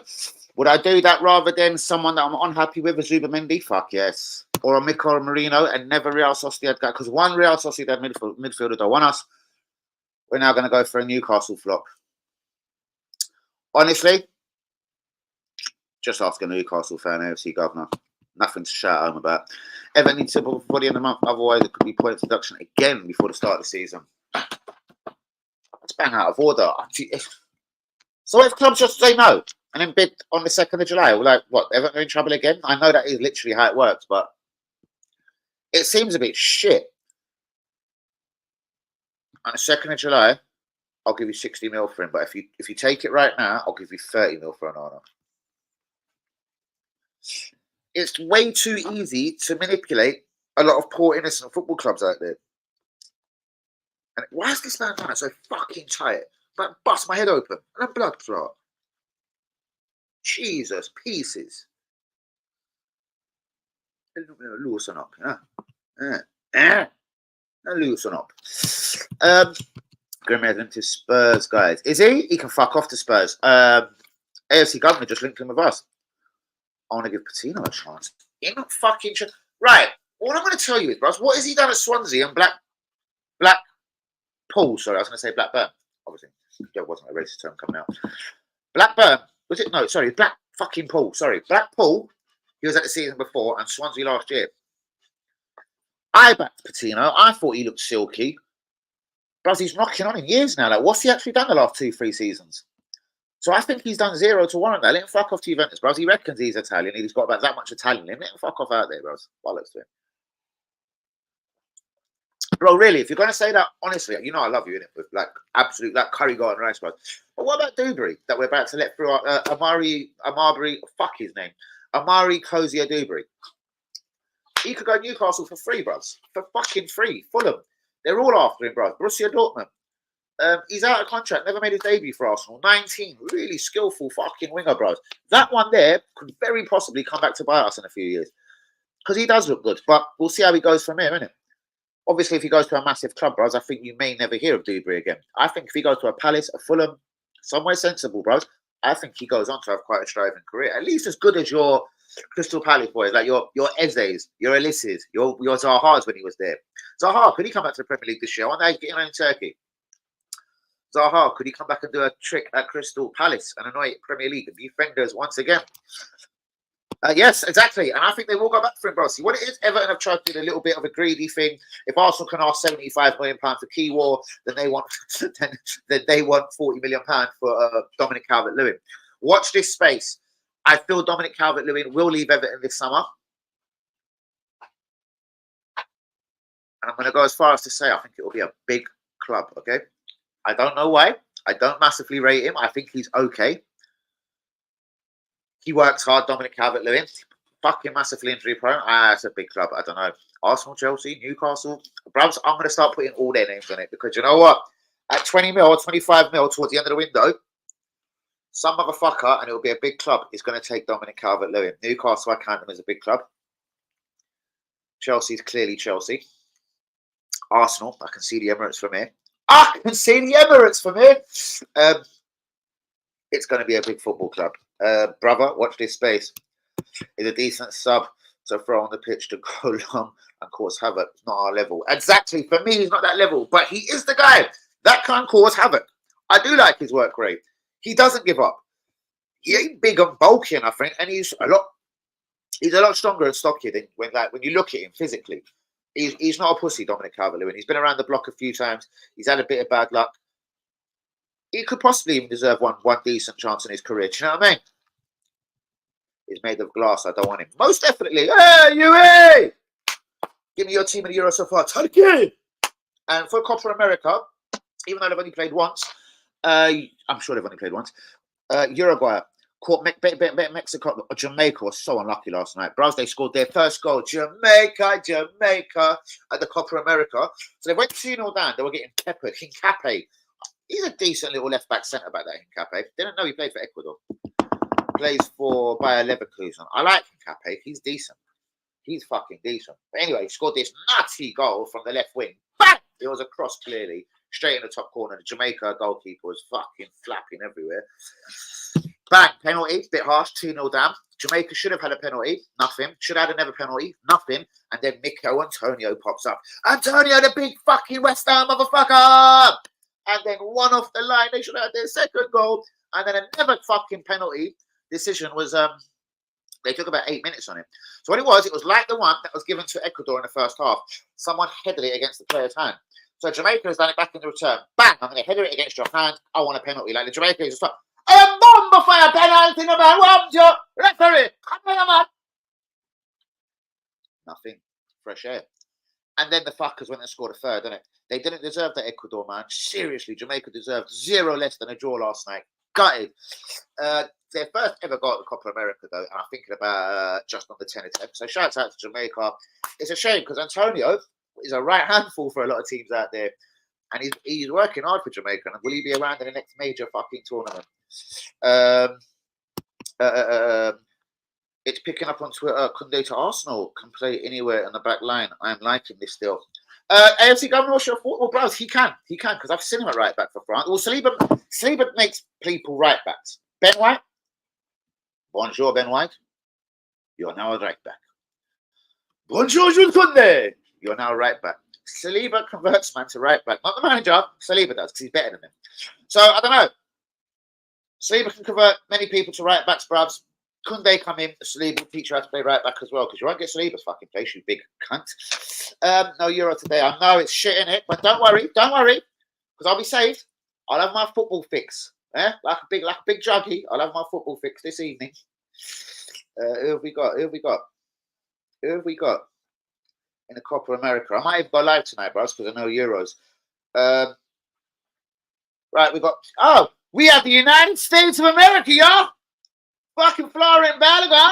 Would I do that rather than someone that I'm unhappy with, a Zubamendi? Fuck yes. Or a Mikel Merino and never Real Sociedad guy. Because one Real Sociedad midfielder don't want us. We're now going to go for a Newcastle flop. Honestly, just ask a Newcastle fan, AFC governor. Nothing to shout home about. Everton needs to before the end of the month. Otherwise, it could be points deduction again before the start of the season. Let's bang out of order. So if clubs just say no and then bid on the 2nd of July, we're like, what, Everton are in trouble again? I know that is literally how it works, but it seems a bit shit. On the 2nd of July, I'll give you 60 mil for him. But if you take it right now, I'll give you 30 mil for Onana. It's way too easy to manipulate a lot of poor innocent football clubs out there. And why is this man doing it so fucking tight? But bust my head open and a blood clot. Jesus, pieces. Loosen up, loosen up. Grimmed into Spurs, guys. Is he? He can fuck off to Spurs. AFC governor just linked him with us. I want to give Patino a chance. You're not fucking right. What I'm going to tell you is, bros, what has he done at Swansea and Blackpool? Sorry, I was going to say Blackburn. Obviously, there wasn't a racist term coming out. Blackburn, was it? No, sorry, Black fucking Pool. Sorry, Blackpool. He was at the season before, and Swansea last year. I backed Patino. I thought he looked silky. Bros, he's knocking on in years now. Like, what's he actually done the last 2-3 seasons? So I think he's done 0 to 1 on that. Let him fuck off to Juventus, bros. He reckons he's Italian. He's got about that much Italian in him. Let him fuck off out there, bros. Bollocks to him. Bro, really, if you're going to say that, honestly, you know I love you, innit? With like absolute, like curry garden rice, bro. But what about Dewberry that we're about to let through? Amari, fuck his name. Amari Cozier Dewberry. He could go Newcastle for free, bros. For fucking free. Fulham. They're all after him, bro. Borussia Dortmund. He's out of contract, never made his debut for Arsenal. 19, really skillful fucking winger, bros. That one there could very possibly come back to bite us in a few years. Because he does look good, but we'll see how he goes from here, innit? Obviously, if he goes to a massive club, bros, I think you may never hear of Dewberry again. I think if he goes to a Palace, a Fulham, somewhere sensible, bros, I think he goes on to have quite a striving career. At least as good as your Crystal Palace boys, like your Eze's, your Elisses, your Zaha's when he was there. Zaha, could he come back to the Premier League this year? I wonder how he's getting on in Turkey. Zaha, could he come back and do a trick at Crystal Palace and annoy Premier League defenders once again? Yes, exactly. And I think they will go back for him, bro. See, what it is, Everton have tried to do a little bit of a greedy thing. If Arsenal can ask £75 million for Keywar, then they want then they want £40 million for Dominic Calvert-Lewin. Watch this space. I feel Dominic Calvert-Lewin will leave Everton this summer. And I'm going to go as far as to say I think it will be a big club, okay? I don't know why. I don't massively rate him. I think he's okay. He works hard, Dominic Calvert-Lewin. Fucking massively injury prone. It's a big club. I don't know. Arsenal, Chelsea, Newcastle. Brabs, I'm going to start putting all their names on it because you know what? At 20 mil or 25 mil towards the end of the window, Some motherfucker, and it'll be a big club, is going to take Dominic Calvert-Lewin. Newcastle, I count them as a big club. Chelsea's clearly Chelsea. Arsenal, I can see the Emirates from here. It's going to be a big football club. Brother, watch this space. Is a decent sub to throw on the pitch to go long and cause havoc. Not our level. Exactly. For me, he's not that level, but he is the guy that can cause havoc. I do like his work rate. He doesn't give up. He ain't big and bulky enough, and he's a lot stronger and stockier than when you look at him physically. He's not a pussy, Dominic Calvert-Lewin. He's been around the block a few times. He's had a bit of bad luck. He could possibly even deserve one decent chance in his career. Do you know what I mean? He's made of glass. I don't want him. Most definitely. Hey, UE! Give me your team of the Euro so far. Turkey! And for Copa America, even though they've only played once, I'm sure they've only played once, Uruguay caught Mexico, Jamaica was so unlucky last night. Bros, they scored their first goal. Jamaica at the Copa America. So they went 2-0 down. They were getting peppered. Hincapié. He's a decent little left-back centre-back, that Hincapié. Didn't know he played for Ecuador. Plays for Bayer Leverkusen. I like Hincapié. He's decent. He's fucking decent. But anyway, he scored this nutty goal from the left wing. Bang! It was a cross, clearly. Straight in the top corner. The Jamaica goalkeeper was fucking flapping everywhere. Bang! Penalty. Bit harsh. 2-0 down. Jamaica should have had a penalty. Nothing. Should have had another penalty. Nothing. And then Mikel Antonio pops up. Antonio, the big fucking West Ham motherfucker! And then one off the line. They should have had their second goal. And then another fucking penalty decision was, they took about 8 minutes on it. So what it was like the one that was given to Ecuador in the first half. Someone headed it against the player's hand. So Jamaica has done it back in the return. Bang! I'm going to header it against your hand. I want a penalty. Like the Jamaica is just like, a bomb fire penalty, no man. What's your referee? Come on, man. Nothing. Fresh air. And then the fuckers went and scored a third, didn't it? They didn't deserve that, Ecuador, man. Seriously, Jamaica deserved 0 less than a draw last night. Gutted. Their first ever goal at the Copa America, though, and I'm thinking about just under 10 attempts. So shouts out to Jamaica. It's a shame because Antonio is a right handful for a lot of teams out there. And he's working hard for Jamaica. And will he be around in the next major fucking tournament? It's picking up on Twitter. Koundé to Arsenal can play anywhere in the back line. I'm liking this still. AFC Governor, well, bros, he can because I've seen him at right back for France. Well, Saliba makes people right backs. Ben White, bonjour, Ben White. You're now a right back. Bonjour, Jules Koundé. You're now a right back. Saliba converts man to right back. Not the manager. Saliba does because he's better than him. So I don't know. Saliba can convert many people to right backs, bruvs. Koundé come in, Saliba will teach you how to play right back as well, because you won't get Saliba's fucking place, you big cunt. No Euro today. I know it's shit in it, but don't worry, because I'll be saved. I'll have my football fix. Like a big juggy. I'll have my football fix this evening. Who have we got? In the Copa America? I might even go live tonight, bros, because I know Euros. Right, we have the United States of America, y'all. Fucking Florent Balogun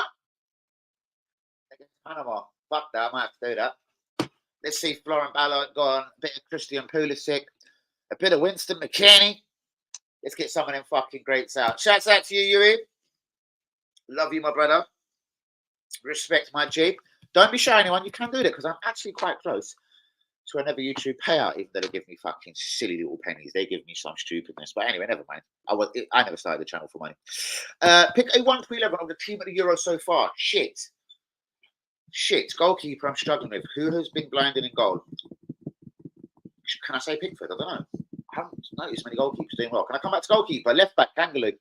against Panama. Fuck that, I might have to do that. Let's see Florent Balogun go on. A bit of Christian Pulisic. A bit of Winston McKennie. Let's get some of them fucking greats out. Shouts out to you, Yui. Love you, my brother. Respect my G. Don't be shy, anyone. You can do that because I'm actually quite close to another YouTube payout, even though they give me fucking silly little pennies. They give me some stupidness. But anyway, never mind. I never started the channel for money. Pick a 1 to 11 of the team of the Euro so far. Shit. Goalkeeper I'm struggling with. Who has been blinded in goal? Can I say Pickford? I don't know. I haven't noticed many goalkeepers doing well. Can I come back to goalkeeper? Left back, Kangaloo.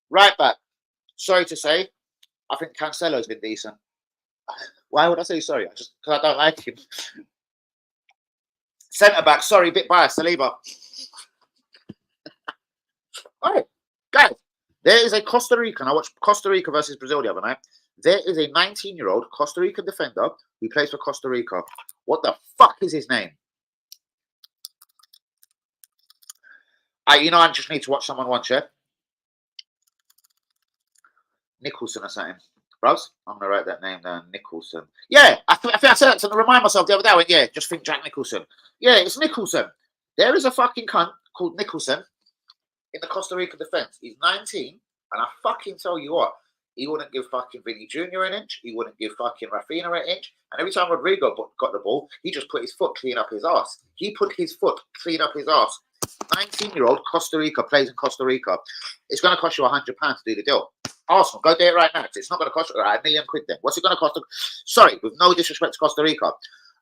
Right back. Sorry to say, I think Cancelo's been decent. Why would I say sorry? Just because I don't like him. Centre back, sorry, bit biased, Saliba. All right, guys, there is a Costa Rican. I watched Costa Rica versus Brazil the other night. There is a 19-year-old Costa Rican defender who plays for Costa Rica. What the fuck is his name? I just need to watch someone watch it. Nicholson or something. Bros, I'm going to write that name down. Nicholson. Yeah, I think I said that to remind myself the other day. I went, yeah, just think Jack Nicholson. Yeah, it's Nicholson. There is a fucking cunt called Nicholson in the Costa Rica defence. He's 19, and I fucking tell you what, he wouldn't give fucking Vinny Jr. an inch. He wouldn't give fucking Rafinha an inch. And every time Rodrigo got the ball, he just put his foot clean up his ass. He put his foot clean up his ass. 19-year-old Costa Rica plays in Costa Rica. It's going to cost you £100 to do the deal. Arsenal, go do it right now. It's not going to cost you £1 million then. What's it going to cost? Sorry, with no disrespect to Costa Rica.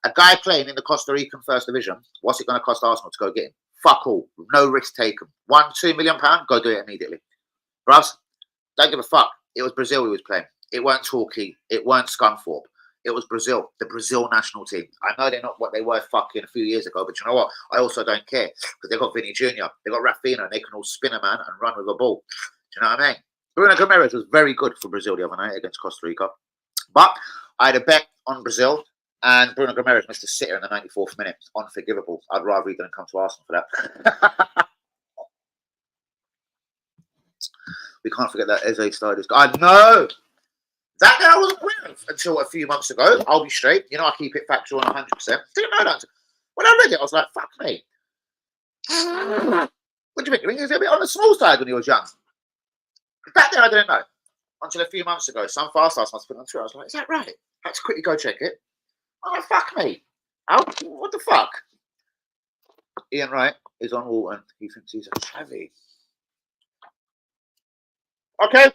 A guy playing in the Costa Rican First Division, what's it going to cost Arsenal to go get him? Fuck all. No risk taken. £1-2 million, go do it immediately. Bruv, don't give a fuck. It was Brazil he was playing. It weren't Torquay. It weren't Scunthorpe. It was Brazil, the Brazil national team. I know they're not what they were fucking a few years ago, but you know what? I also don't care because they've got Vinny Jr., they've got Rafinha, and they can all spin a man and run with a ball. Do you know what I mean? Bruno Gomes was very good for Brazil the other night against Costa Rica. But I had a bet on Brazil, and Bruno Gomes missed a sitter in the 94th minute. Unforgivable. I'd rather he didn't come to Arsenal for that. We can't forget that Eze started this. I know! That guy I wasn't aware of until a few months ago. I'll be straight. You know, I keep it factual and 100%. Didn't know that. When I read it, I was like, fuck me. What do you think? He was a bit on the small side when he was young. Back then, I didn't know. Until a few months ago. Some fast ass must put on Twitter. I was like, is that right? I had to quickly go check it. I'm like, fuck me. What the fuck? Ian Wright is on Walton. He thinks he's a chavvy. Okay.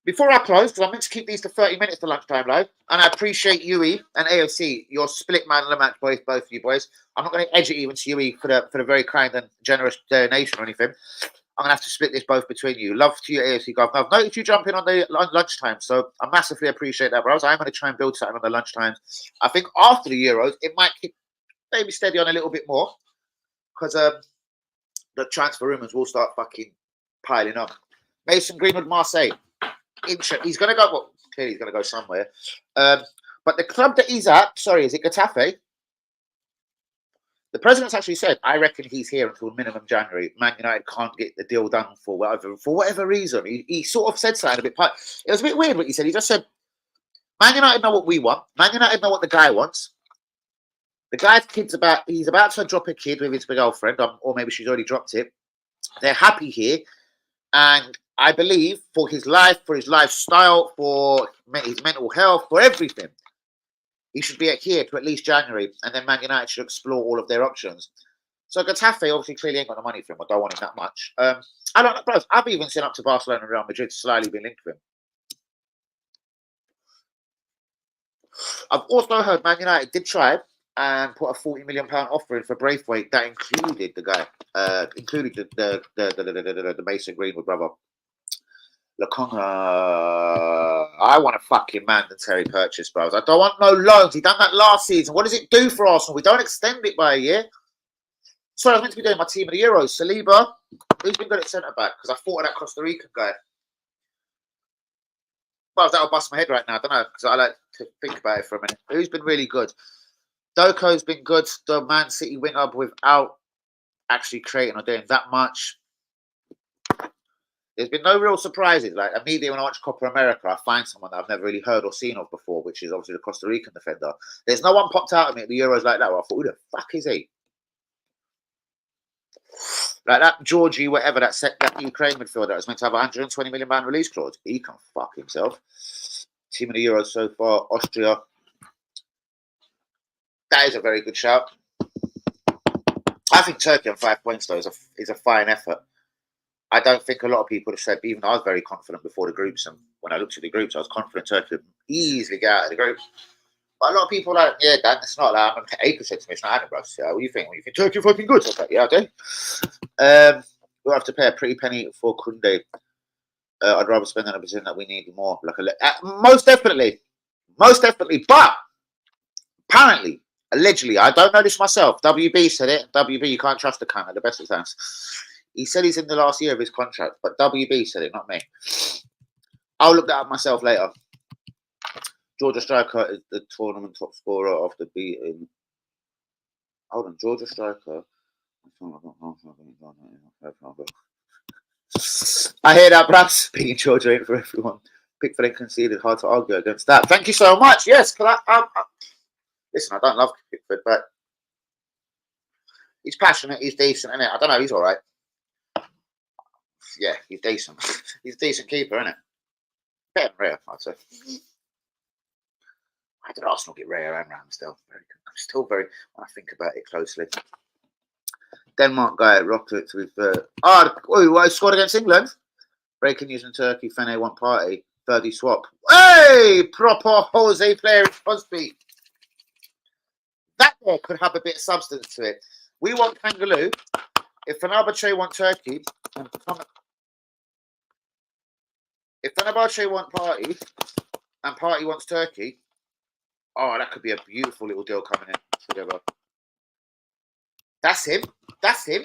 Before I close, because I'm meant to keep these to 30 minutes to lunchtime live, and I appreciate Yui and AOC, your split man of the match, both of you boys. I'm not going to edge it even to Yui for the very kind and generous donation or anything. I'm going to have to split this both between you. Love to you, AOC Governor. I've noticed you jump in on the lunchtime, so I massively appreciate that, bros. I'm going to try and build something on the lunchtimes. I think after the Euros, it might keep maybe steady on a little bit more, because the transfer rumours will start fucking piling up. Mason Greenwood, Marseille. He's going to go, well, clearly he's going to go somewhere. But the club that he's at, sorry, is it Getafe? The president's actually said, I reckon he's here until minimum January. Man United can't get the deal done for whatever reason. He sort of said something a bit, it was a bit weird what he said. He just said, Man United know what we want. Man United know what the guy wants. The guy's he's about to drop a kid with his girlfriend, or maybe she's already dropped it. They're happy here. And I believe for his life, for his lifestyle, for his mental health, for everything, he should be here to at least January, and then Man United should explore all of their options. So Getafe obviously clearly ain't got the money for him. I don't want him that much. I don't know, bro. I've even seen up to Barcelona and Real Madrid slightly been linked with him. I've also heard Man United did try and put a £40 million offer in for Braithwaite. That included the guy, included the Mason Greenwood brother. Lokonga, I want a fucking mandatory purchase, bros. I don't want no loans. He done that last season. What does it do for Arsenal? We don't extend it by a year. Sorry, I was meant to be doing my team of the Euros. Saliba, who's been good at centre back? Because I thought of that Costa Rican guy. Well, that'll bust my head right now. I don't know, because I like to think about it for a minute. Who's been really good? Doko's been good. The Man City wing up without actually creating or doing that much. There's been no real surprises. Like immediately when I watch Copa America, I find someone that I've never really heard or seen of before, which is obviously the Costa Rican defender. There's no one popped out at me at the Euros like that where I thought, who the fuck is he? Like that Georgie, whatever, that Ukraine midfielder that was meant to have a £120 million release clause. He can fuck himself. Team of the Euros so far, Austria. That is a very good shout. I think Turkey on 5 points though is a fine effort. I don't think a lot of people have said, even I was very confident before the groups, and when I looked at the groups, I was confident Turkey would easily get out of the group. But a lot of people are like, yeah, Dan, it's not that. I'm Aker said to me, it's not happening, bro. So, what do you think? Well, you think Turkey are fucking good? So I was like, yeah, I do. We'll have to pay a pretty penny for Kunde. I'd rather spend on a position that we need more. Like most definitely. Most definitely. But apparently, allegedly, I don't know this myself. WB said it. WB, you can't trust the cunt at the best of times. He said he's in the last year of his contract, but WB said it, not me. I'll look that up myself later. Georgia Striker is the tournament top scorer after beating. Hold on, Georgia Striker. I hear that, Brass. Beating Georgia ain't for everyone. Pickford conceded. Hard to argue against that. Thank you so much. Yes, listen, I don't love Pickford, but he's passionate. He's decent, isn't it? I don't know. He's all right. Yeah, he's decent. He's a decent keeper, isn't it? Better than Raya, I'd say. Why did Arsenal get Raya and Ramsdale? I'm still very, when I think about it closely. Denmark guy at Rockets with I scored against England. Breaking news in Turkey, Fener want party. 30 swap. Hey! Proper Jose player in Crosby. That there could have a bit of substance to it. We want Kangaloo. If Fenerbahce want Turkey, if Fenerbahce want party and party wants Turkey, oh, that could be a beautiful little deal coming in together. That's him. That's him.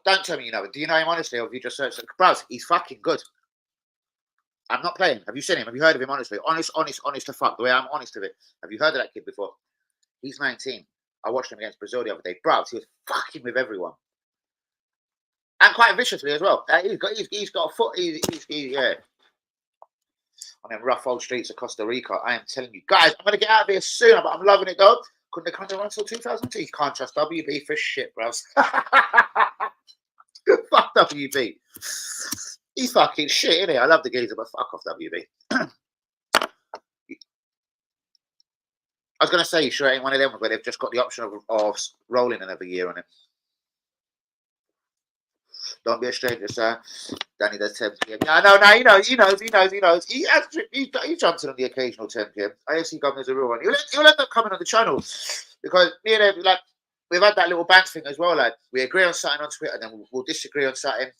Don't tell me you know him. Do you know him honestly, or have you just searched? Bro, he's fucking good. I'm not playing. Have you seen him? Have you heard of him honestly? Honest to fuck. The way I'm honest with it. Have you heard of that kid before? He's 19. I watched him against Brazil the other day. Bro, he was fucking with everyone. And quite viciously as well. He's got a foot. Yeah. On them rough old streets of Costa Rica. I am telling you, guys, I'm going to get out of here soon, but I'm loving it, though. Couldn't have come to run until 2002. You can't trust WB for shit, bros. Fuck WB. He's fucking shit, innit? I love the geezer, but fuck off WB. I was going to say, you sure it ain't one of them where they've just got the option of rolling another year on it. Don't be a stranger, sir. Danny does 10 p.m. Yeah, no, he knows. He jumps in on the occasional 10 p.m. AFC Governor's a real one. He'll end up coming on the channel because me and him, like, we've had that little band thing as well. Like, we agree on something on Twitter, and then we'll disagree on something.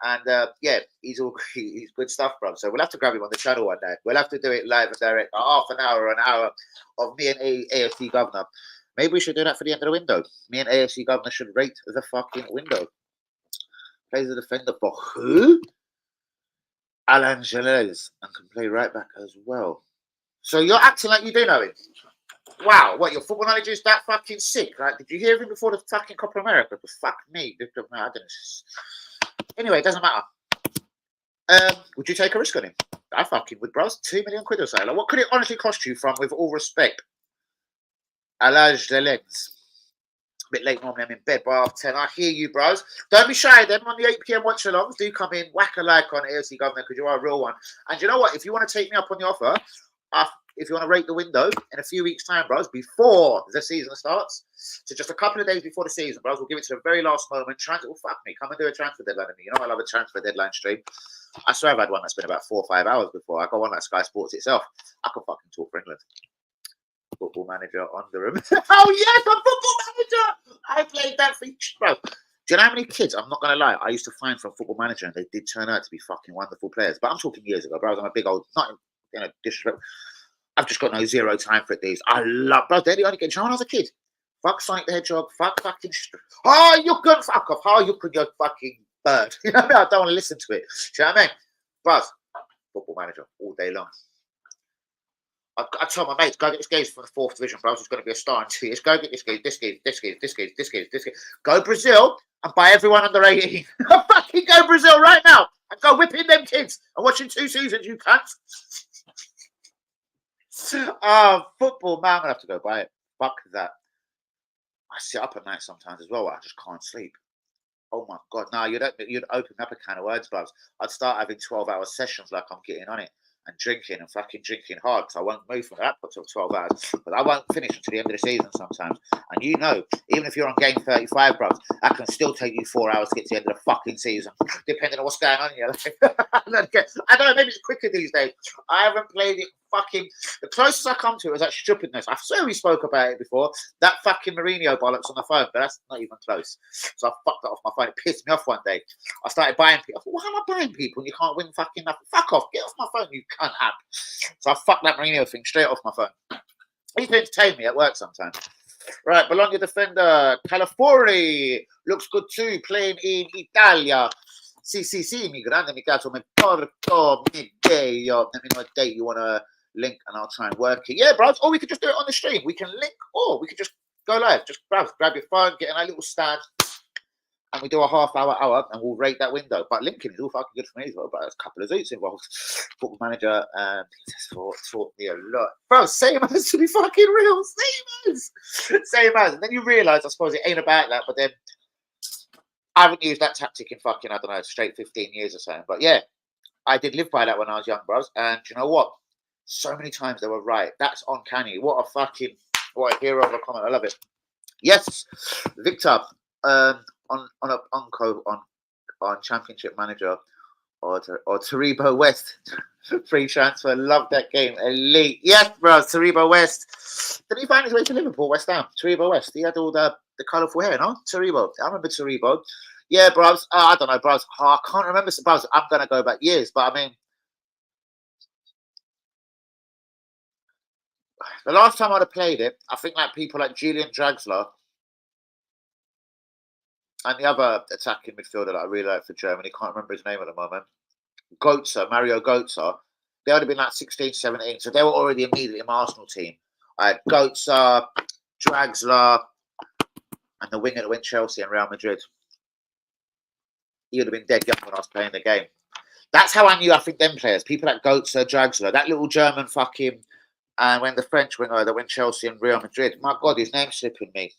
And yeah, he's good stuff, bro. So we'll have to grab him on the channel one day. We'll have to do it live and direct, half an hour or an hour of me and AFC Governor. Maybe we should do that for the end of the window. Me and AFC Governor should rate the fucking window. Plays a defender for who? Alan Jalez, and can play right back as well. So you're acting like you do know him. Wow, what, your football knowledge is that fucking sick, right? Did you hear him before the fucking Copa America? But fuck me. No, I didn't. Anyway, it doesn't matter. Would you take a risk on him? I fucking would, bros. 2 million quid or so. Like, what could it honestly cost you from, with all respect, Alaj Delens? A bit late normally, I'm in bed by 10:30. I hear you, bros. Don't be shy then. On the 8 p.m. watch alongs, do come in, whack a like on AFC Governor because you are a real one. And you know what? If you want to take me up on the offer, if you want to rate the window in a few weeks' time, bros, before the season starts, so just a couple of days before the season, bros, we'll give it to the very last moment. Fuck me. Come and do a transfer deadline with me. You know, I love a transfer deadline stream. I swear I've had one that's been about 4 or 5 hours before. I got one like Sky Sports itself. I can fucking talk for England. Football Manager under him. Oh yes, I'm Football Manager. I played that for bro. Do you know how many kids? I'm not gonna lie. I used to find from Football Manager, and they did turn out to be fucking wonderful players. But I'm talking years ago, bro. I'm a big old, not disrespect. I've just got zero time for it. These I love, bro. They're the only kids. You know when I was a kid? Fuck Sonic the Hedgehog. Fuck fucking. Oh, you can fuck off. Oh, you could your fucking bird. You know what I mean? I don't want to listen to it. Do you know what I mean? But Football Manager all day long. I told my mates, go get this game from the 4th division, bro. It's going to be a star in 2 years. Go get this game. Go Brazil and buy everyone under 18. Fucking go Brazil right now and go whipping them kids and watching 2 seasons, you cunts. Football, man, I'm going to have to go buy it. Fuck that. I sit up at night sometimes as well. I just can't sleep. Oh my God. No, you'd open up a can of words, bros. I'd start having 12-hour sessions like I'm getting on it. And drinking hard because I won't move from that for 12 hours. But I won't finish until the end of the season sometimes. And you know, even if you're on game 35, bro, that can still take you 4 hours to get to the end of the fucking season, depending on what's going on in your life. I don't know, maybe it's quicker these days. I haven't played it fucking. The closest I come to it is that stupidness. I swear we spoke about it before. That fucking Mourinho bollocks on the phone, but that's not even close. So I fucked that off my phone. It pissed me off one day. I started buying people. I thought, why am I buying people? You can't win fucking nothing. Fuck off. Get off my phone, you cunt app. So I fucked that Mourinho thing straight off my phone. He used to entertain me at work sometimes. Right, Bologna defender Calafiori looks good too, playing in Italia. Sì, mi grande, mi piace, mi porto, mi deio. Let me know a date you want to link and I'll try and work it. Yeah, bro. Or we could just do it on the stream. We can link, or we could just go live. Just grab your phone, get in a little stand, and we do a half-hour, and we'll rate that window. But linking is all fucking good for me as well. But there's a couple of zoots involved. Football Manager taught me a lot. Bro, same as to be fucking real. Same as. And then you realise, I suppose it ain't about that. But then I haven't used that tactic in fucking, I don't know, straight 15 years or something. But yeah, I did live by that when I was young, bros. And you know what? So many times they were right. That's uncanny. What a hero of a comment. I love it. Yes, Victor, on Championship Manager or Taribo West. Free transfer. Love that game. Elite. Yes, bro. Taribo West. Did he find his way to Liverpool, West Ham? Taribo West. He had all the colourful hair, no? Taribo. I remember Taribo. Yeah, bros. I don't know, bros. I can't remember. Bros. I'm going to go back years. But, I mean, the last time I'd have played it, I think like people like Julian Draxler and the other attacking midfielder that I really like for Germany, can't remember his name at the moment, Mario Götze, they would have been like 16, 17. So they were already immediately in my Arsenal team. I had Götze, Draxler, and the winger that went Chelsea and Real Madrid. He would have been dead young when I was playing the game. That's how I knew, I think, them players. People like Götze, Draxler, that little German fucking, and when the French winger that went Chelsea and Real Madrid. My God, his name's slipping me.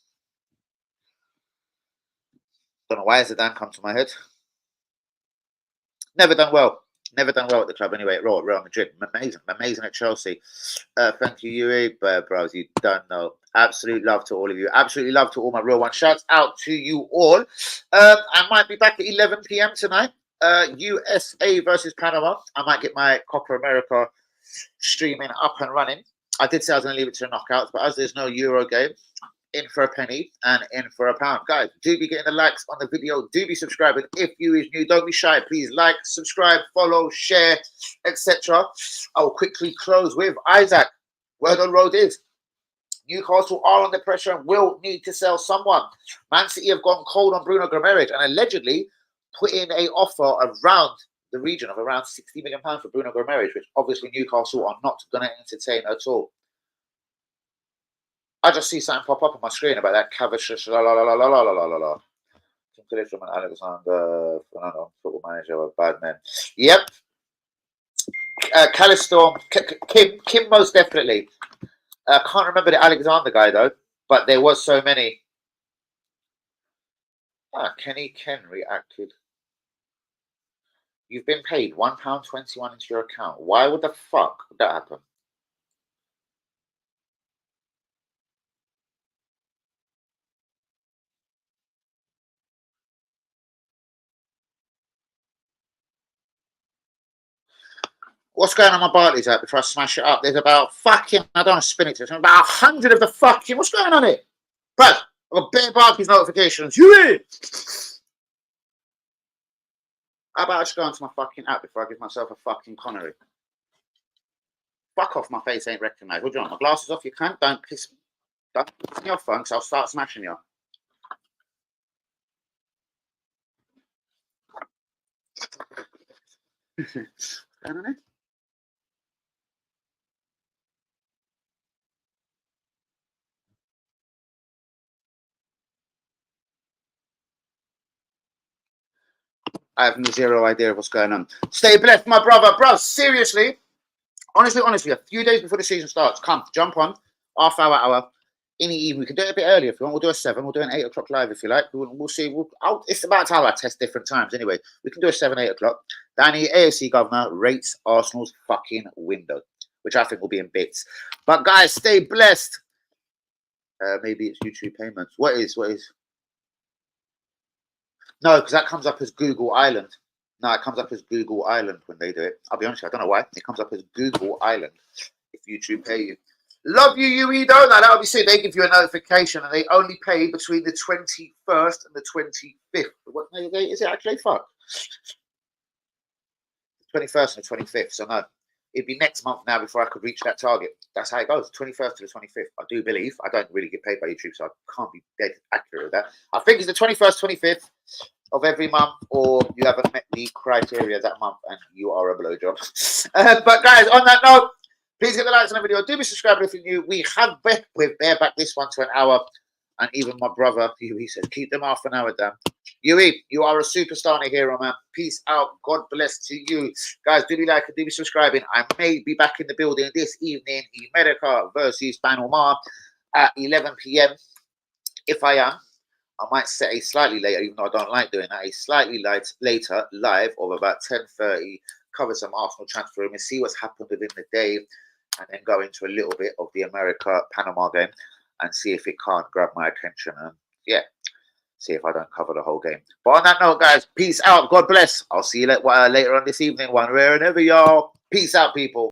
Don't know why Zidane come to my head. Never done well. Never done well at the club anyway. At Real Madrid, amazing at Chelsea. Thank you, Yuri. But bros, you don't know. Absolute love to all of you. Absolutely love to all my real ones. Shouts out to you all. I might be back at 11 p.m. tonight. USA versus Panama. I might get my Copa America streaming up and running. I did say I was going to leave it to the knockouts, but as there's no Euro game, in for a penny and in for a pound. Guys, do be getting the likes on the video. Do be subscribing. If you is new, don't be shy. Please like, subscribe, follow, share, etc. I will quickly close with Isaac. Word on road is Newcastle are under pressure and will need to sell someone. Man City have gone cold on Bruno Guimaraes and allegedly put in an offer around the region of around £60 million for Bruno Guimaraes, which obviously Newcastle are not going to entertain at all. I just see something pop up on my screen about that Cavicius, from an Alexander Fernando, football manager of bad men. Yep. Calistorm, Kim most definitely. I can't remember the Alexander guy though, but there was so many. Kenny Ken reacted. You've been paid £1.21 into your account. Why would the fuck would that happen? What's going on my Barclays app before I smash it up? There's about fucking, I don't want to spin it to about 100 of the fucking, what's going on here? But I've got bare Barclays notifications. You How about I just go onto my fucking app before I give myself a fucking Connery? Fuck off, my face ain't recognised. What do you want? My glasses off, you can't. Don't piss me off, phone, because I'll start smashing you. What's going on here? I have zero idea of what's going on. Stay blessed, my brother. Bro, seriously, honestly, a few days before the season starts, come, jump on, half hour, in the evening. We can do it a bit earlier if you want. We'll do a 7. We'll do an 8 o'clock live if you like. We'll see. It's about how I test different times anyway. We can do a 7, 8 o'clock. Danny, AFC governor, rates Arsenal's fucking window, which I think will be in bits. But guys, stay blessed. Maybe it's YouTube payments. What is? No, because that comes up as Google Island. No, it comes up as Google Island when they do it. I'll be honest, I don't know why. It comes up as Google Island if YouTube pay you. Love you, UE, though. Now, that obviously they give you a notification and they only pay between the 21st and the 25th. What date is it actually? Fuck. 21st and the 25th. So, no. It'd be next month now before I could reach that target. That's how it goes. 21st to the 25th. I do believe. I don't really get paid by YouTube, so I can't be dead accurate with that. I think it's the 21st, 25th of every month, or you haven't met the criteria that month and you are a blowjob. But guys, on that note, please hit the likes on the video. Do be subscribed if you're new. We have we've bareback this one to an hour. And even my brother, he says, keep them half an hour, Dan. Yui, you are a superstar and a hero, man. Peace out. God bless to you. Guys, do be like and do be subscribing. I may be back in the building this evening. America versus Panama at 11 p.m. If I am, I might set a slightly later, even though I don't like doing that, a slightly later live of about 10:30, cover some Arsenal transfer room and see what's happened within the day, and then go into a little bit of the America-Panama game and see if it can't grab my attention. And yeah, see if I don't cover the whole game. But on that note, guys, peace out. God bless. I'll see you later on this evening, one way or another, y'all. Peace out, people.